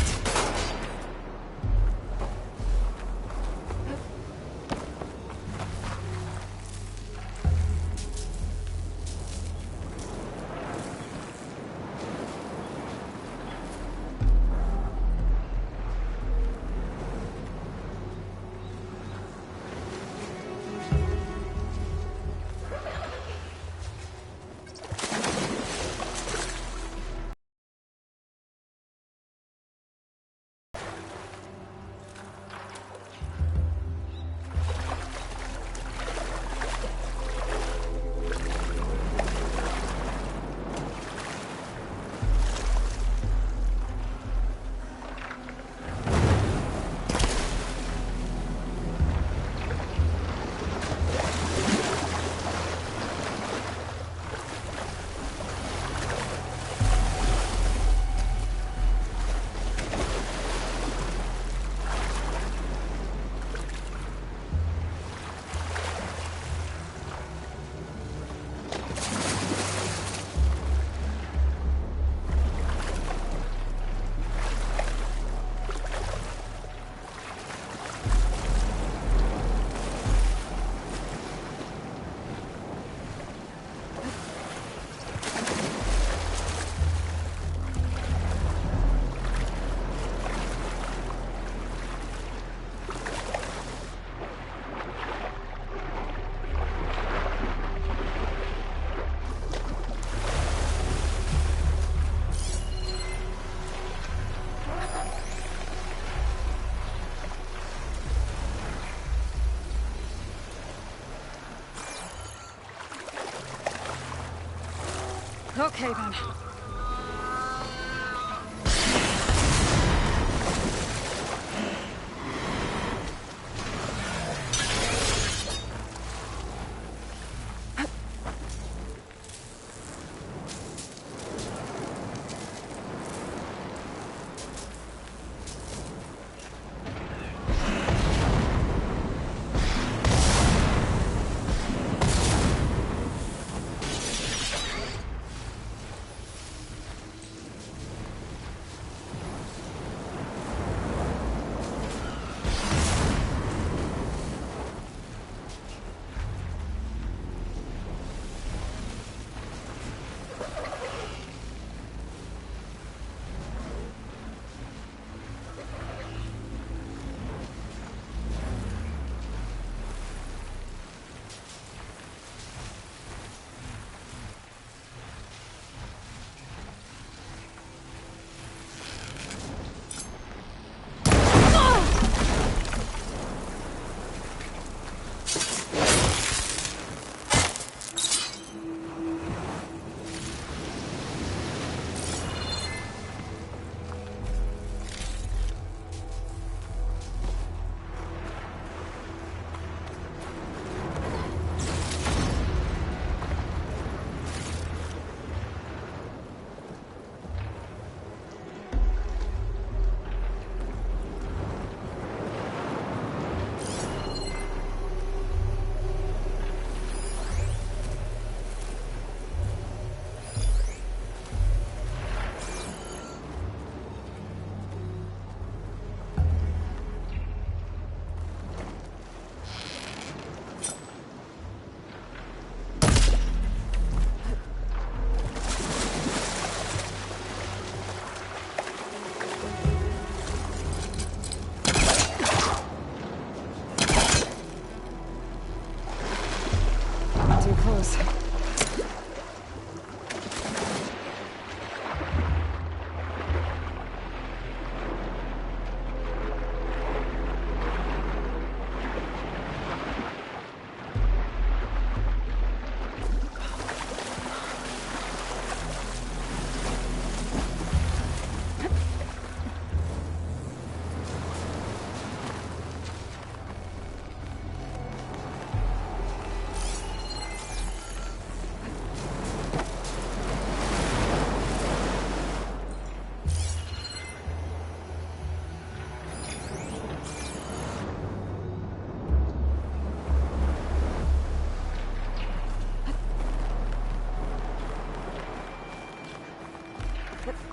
Okay, then.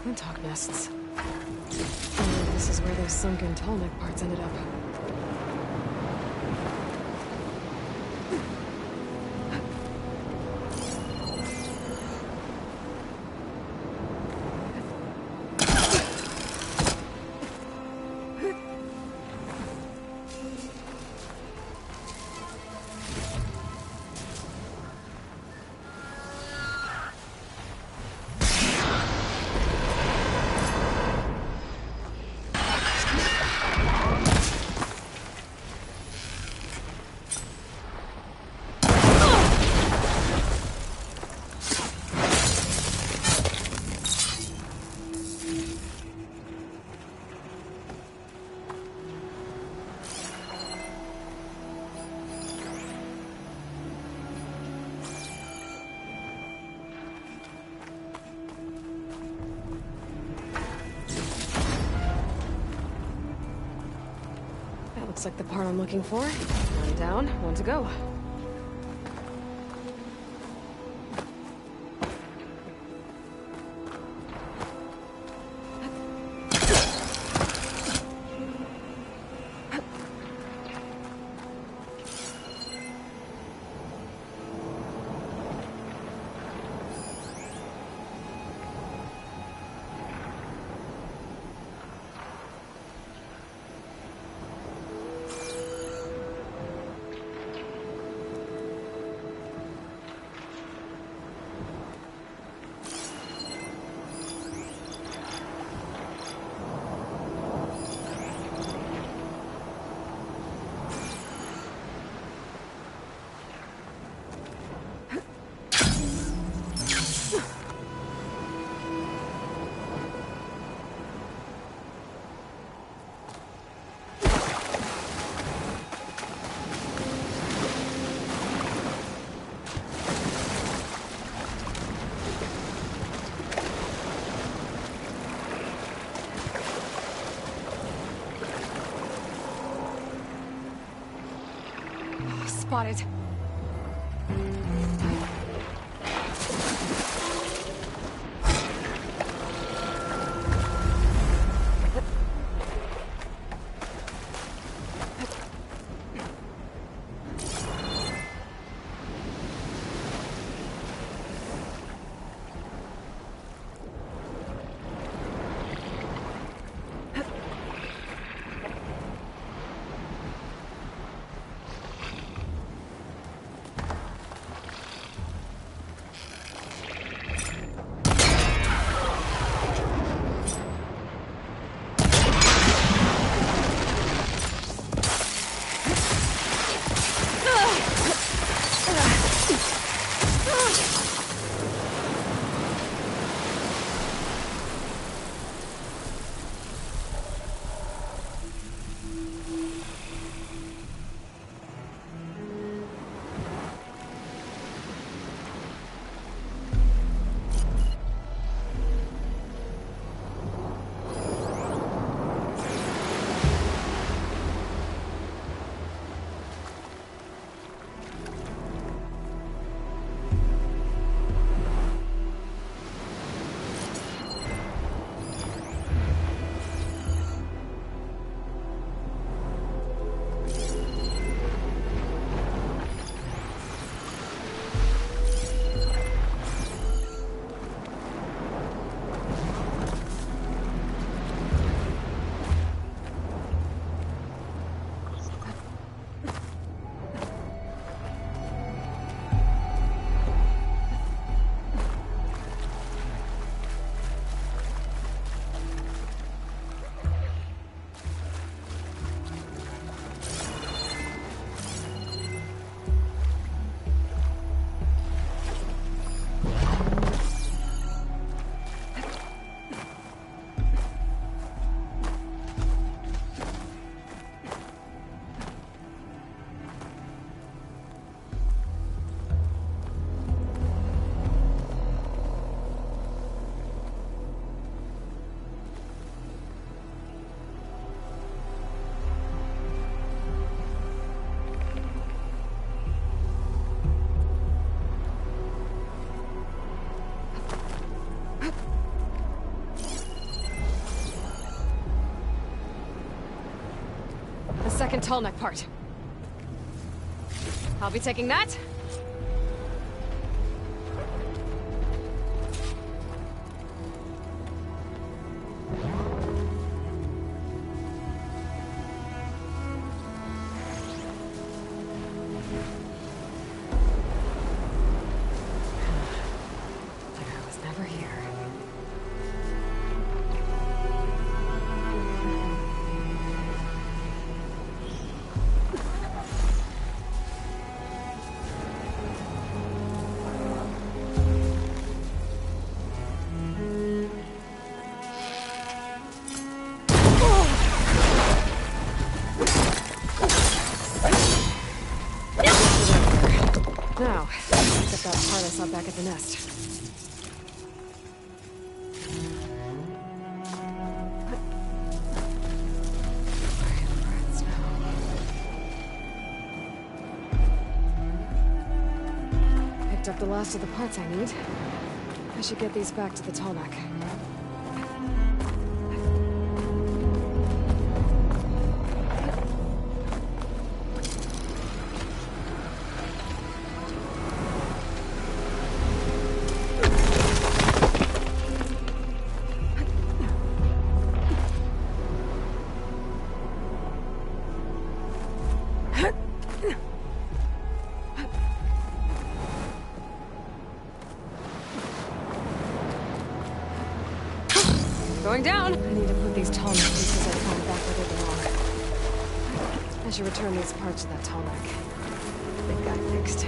Quintok nests. Oh, this is where those sunken tallneck parts ended up. Looks like the part I'm looking for. One down, one to go. Spotted. The second tall-neck part. I'll be taking that. I was never here. Now, get that part I saw back at the nest. Picked up the last of the parts I need. I should get these back to the Tallneck. Going down! I need to put these Tallneck pieces I found back where they belong. I should return these parts to that Tallneck. Big guy fixed.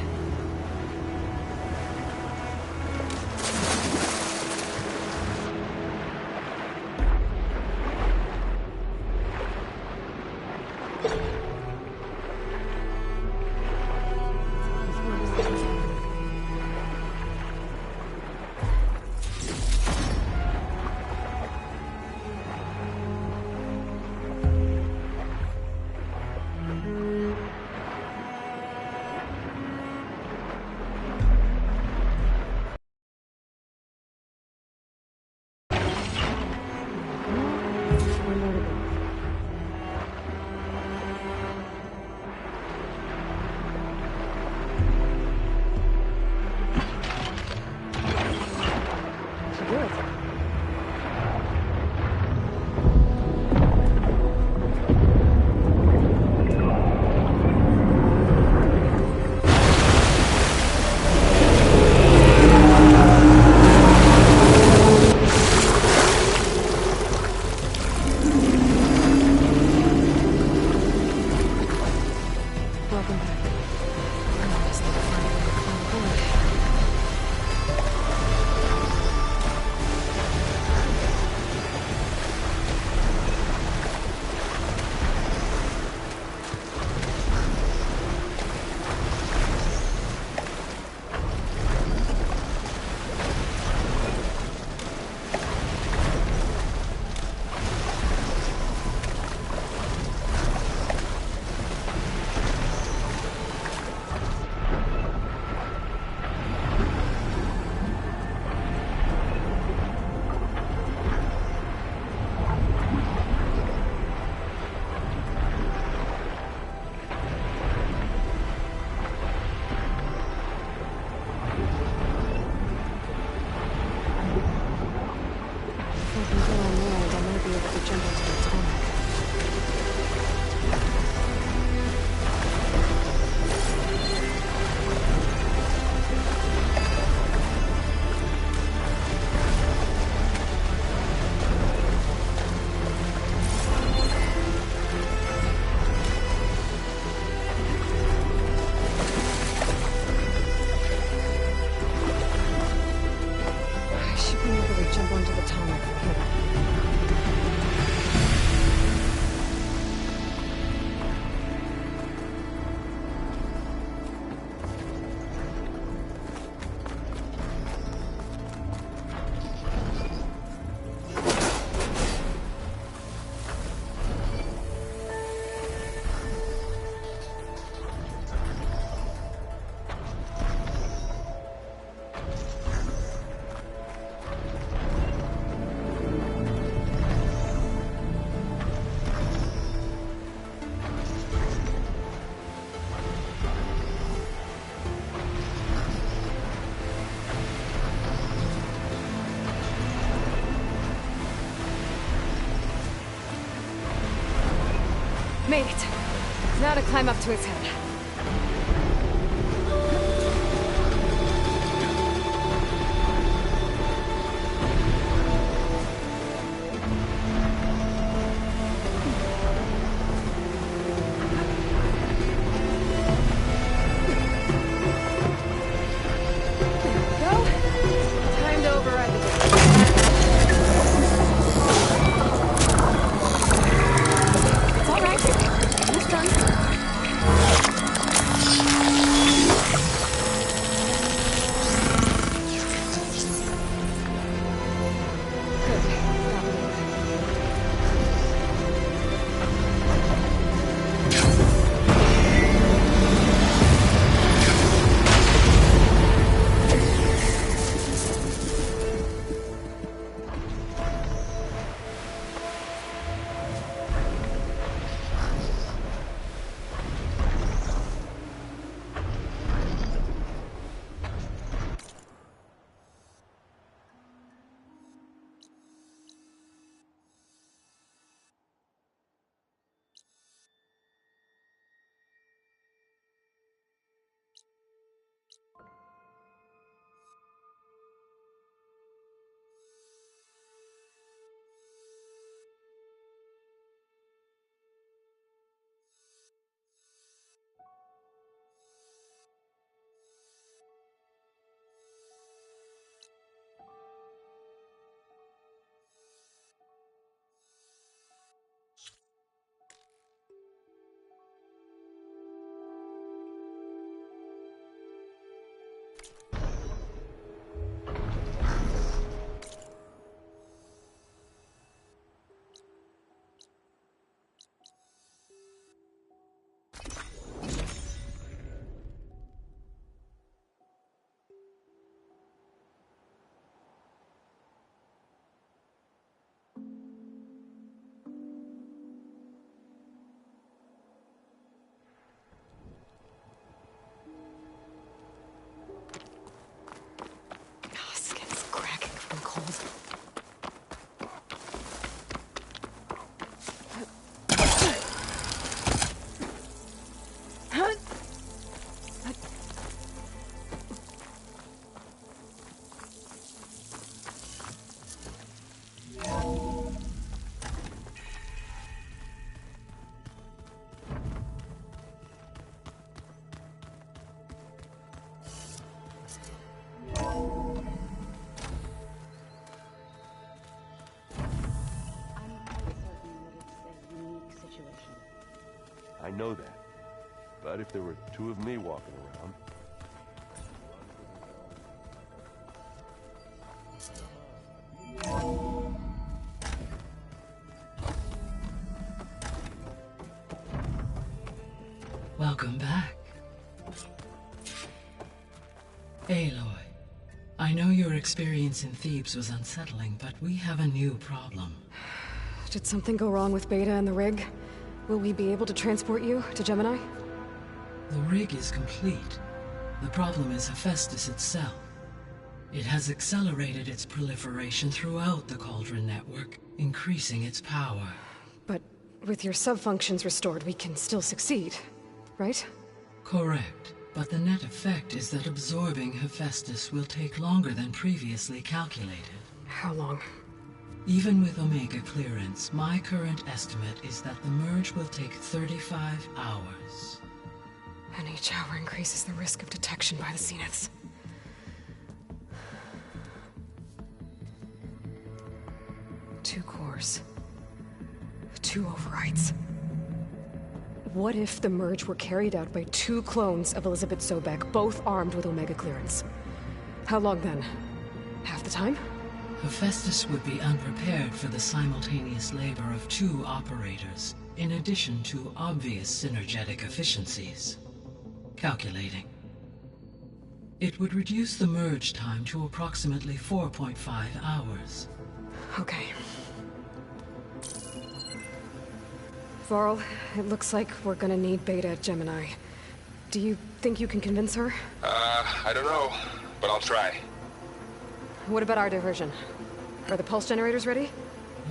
Welcome back. I just need to find a way to climb aboard. Made it. Now to climb up to its head. It's all right. Almost done. I know that. But if there were two of me walking around... Welcome back. Aloy, I know your experience in Thebes was unsettling, but we have a new problem. Did something go wrong with Beta and the rig? Will we be able to transport you to Gemini? The rig is complete. The problem is Hephaestus itself. It has accelerated its proliferation throughout the Cauldron network, increasing its power. But with your sub-functions restored, we can still succeed, right? Correct. But the net effect is that absorbing Hephaestus will take longer than previously calculated. How long? Even with Omega clearance, my current estimate is that the merge will take 35 hours. And each hour increases the risk of detection by the Zeniths. Two cores. Two overrides. What if the merge were carried out by two clones of Elizabeth Sobek, both armed with Omega clearance? How long then? Half the time? Hephaestus would be unprepared for the simultaneous labor of two operators, in addition to obvious synergetic efficiencies. Calculating. It would reduce the merge time to approximately 4.5 hours. Okay. Varl, it looks like we're gonna need Beta at Gemini. Do you think you can convince her? I don't know, but I'll try. What about our diversion? Are the pulse generators ready?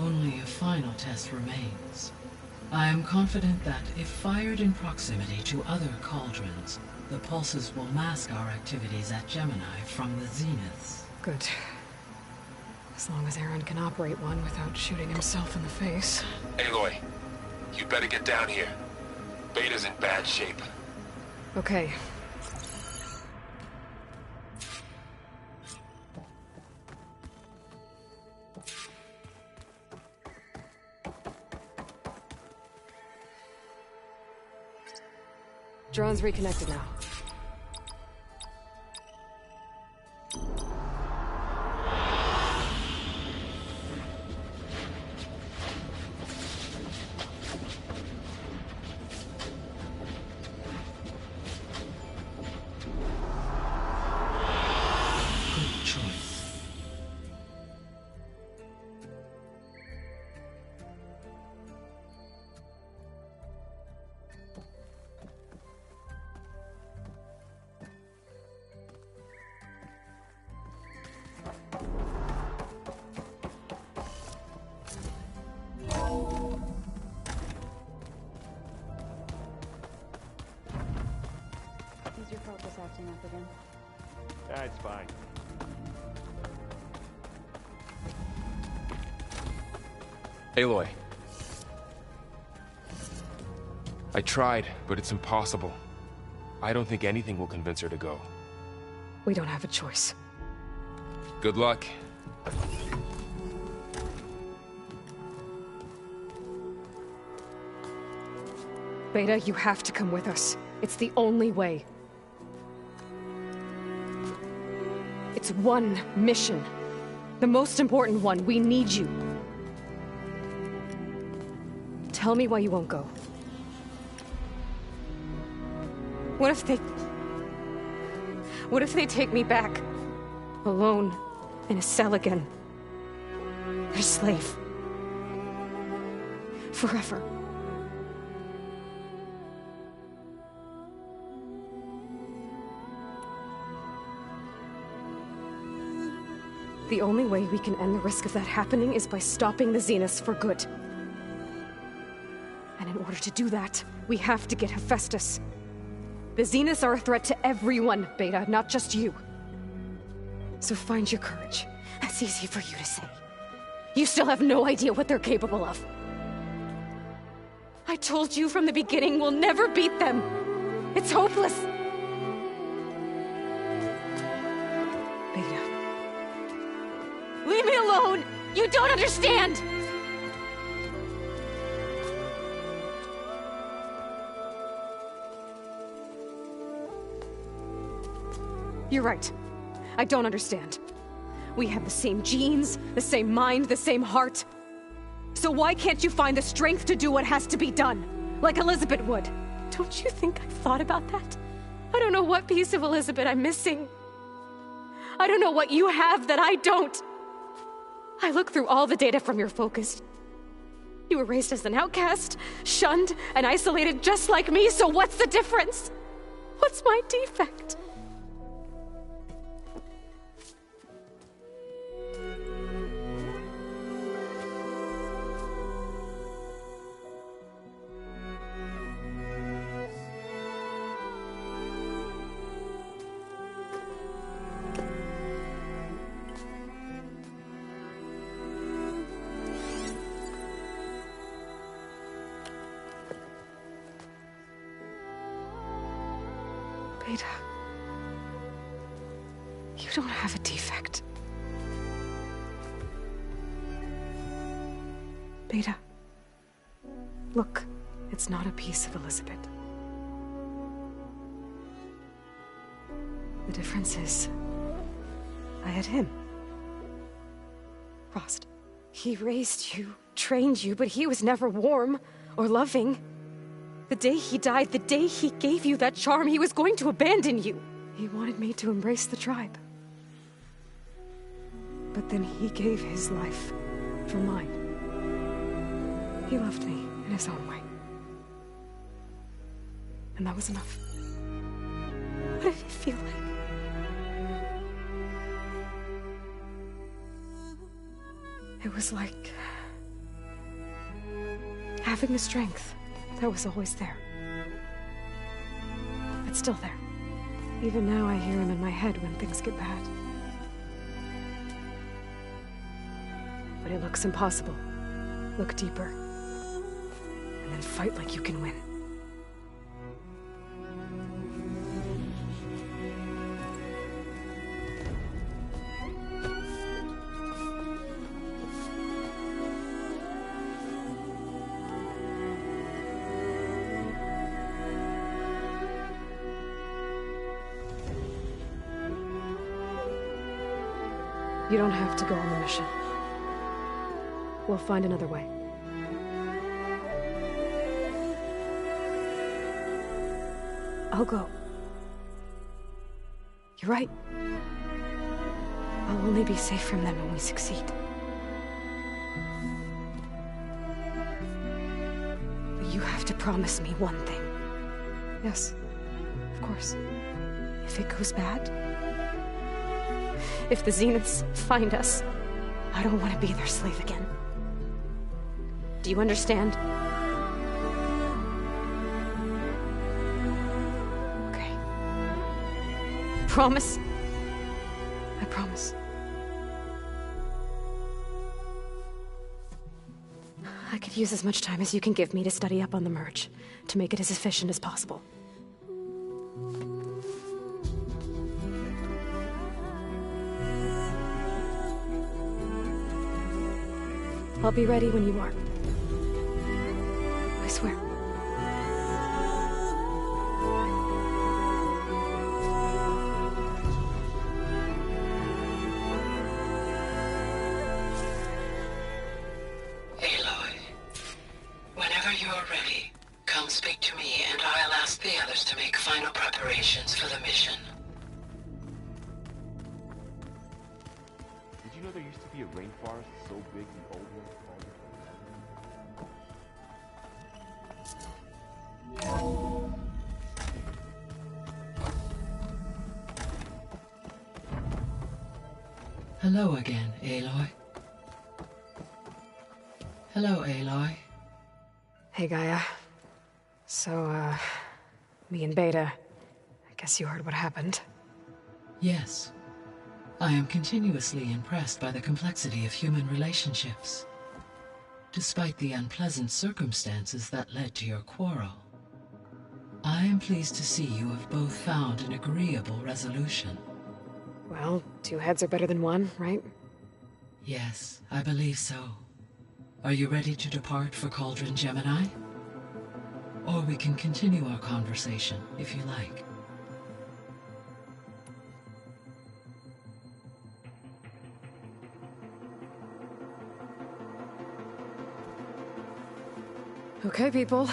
Only a final test remains. I am confident that if fired in proximity to other cauldrons, the pulses will mask our activities at Gemini from the Zeniths. Good. As long as Aaron can operate one without shooting himself in the face. Aloy, you better get down here. Beta's in bad shape. Okay. Drone's reconnected now. Good choice. Is your focus acting up again? That's fine. Aloy. I tried, but it's impossible. I don't think anything will convince her to go. We don't have a choice. Good luck. Beta, you have to come with us. It's the only way. It's one mission. The most important one. We need you. Tell me why you won't go. What if they take me back? Alone, in a cell again. A slave. Forever. The only way we can end the risk of that happening is by stopping the Zeniths for good. And in order to do that, we have to get Hephaestus. The Zeniths are a threat to everyone, Beta, not just you. So find your courage. That's easy for you to say. You still have no idea what they're capable of. I told you from the beginning we'll never beat them. It's hopeless. Beta. Leave me alone! You don't understand! You're right. I don't understand. We have the same genes, the same mind, the same heart. So why can't you find the strength to do what has to be done? Like Elizabeth would. Don't you think I've thought about that? I don't know what piece of Elizabeth I'm missing. I don't know what you have that I don't. I look through all the data from your focus. You were raised as an outcast, shunned, and isolated just like me, so what's the difference? What's my defect? Beta, you don't have a defect. Beta, look, it's not a piece of Elizabeth. The difference is, I had him. Rost. He raised you, trained you, but he was never warm or loving. The day he died, the day he gave you that charm, he was going to abandon you. He wanted me to embrace the tribe. But then he gave his life for mine. He loved me in his own way. And that was enough. What did it feel like? It was like having the strength that was always there. It's still there. Even now I hear him in my head when things get bad. But it looks impossible. Look deeper. And then fight like you can win. You don't have to go on the mission. We'll find another way. I'll go. You're right. I'll only be safe from them when we succeed. But you have to promise me one thing. Yes, of course. If it goes bad, if the Zeniths find us, I don't want to be their slave again. Do you understand? Okay. Promise? I promise. I could use as much time as you can give me to study up on the merge, to make it as efficient as possible. I'll be ready when you are. I swear. Aloy, whenever you're ready, come speak to me and I'll ask the others to make final preparations for the mission. Did you know there used to be a rainforest so big the old ones called it? Hello again, Aloy. Hello, Aloy. Hey, Gaia. So, me and Beta, I guess you heard what happened. Yes. I am continuously impressed by the complexity of human relationships. Despite the unpleasant circumstances that led to your quarrel, I am pleased to see you have both found an agreeable resolution. Well, 2 heads are better than 1, right? Yes, I believe so. Are you ready to depart for Cauldron Gemini? Or we can continue our conversation, if you like. Okay, people.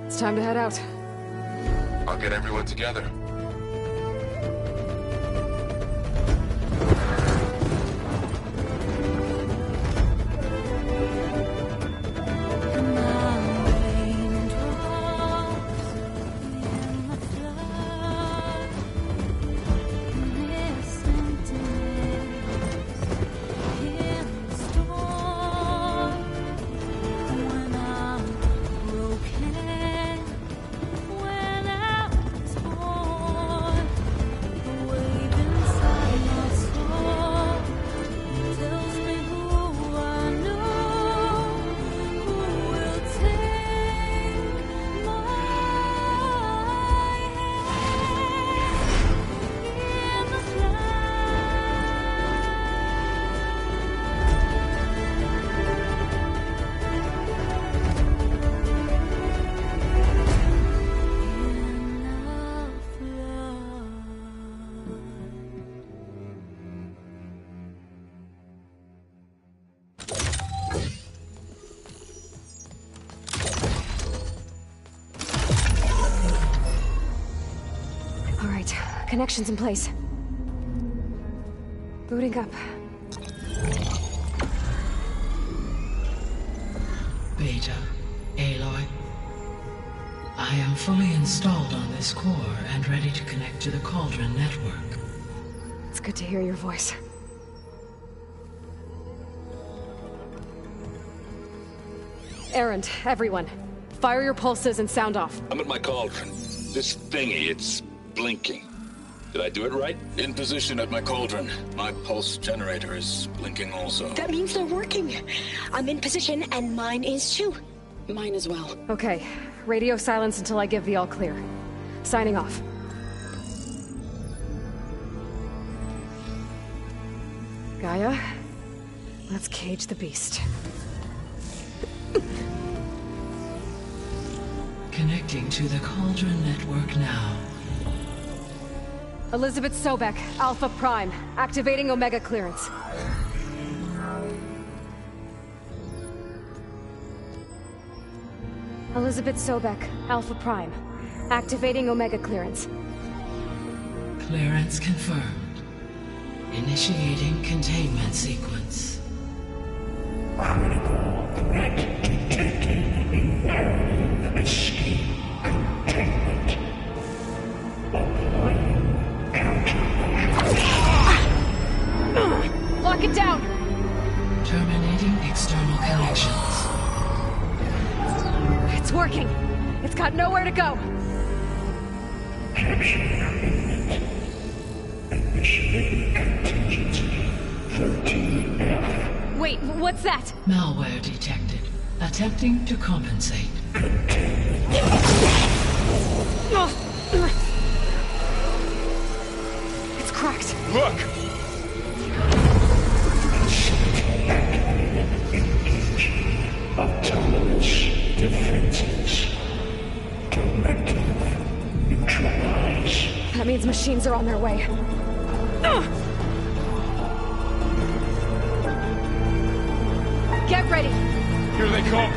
It's time to head out. I'll get everyone together. Connections in place. Booting up. Beta, Aloy. I am fully installed on this core and ready to connect to the Cauldron network. It's good to hear your voice. Erend, everyone. Fire your pulses and sound off. I'm at my Cauldron. This thingy, it's blinking. Did I do it right? In position at my Cauldron. My pulse generator is blinking also. That means they're working. I'm in position, and mine is too. Mine as well. Okay. Radio silence until I give the all clear. Signing off. Gaia, let's cage the beast. Connecting to the Cauldron network now. Elizabeth Sobek, Alpha Prime, activating Omega clearance. Elizabeth Sobek, Alpha Prime, activating Omega clearance. Clearance confirmed. Initiating containment sequence. Critical threat detected. Invalid escape containment. Applying Lock it down! Terminating external connections. It's working! It's got nowhere to go! Capture imminent. Initiating contingency 13F. Wait, what's that? Malware detected. Attempting to compensate. It's cracked. Look! Autonomous defenses. Directive neutralize. That means machines are on their way. Get ready! Here they come!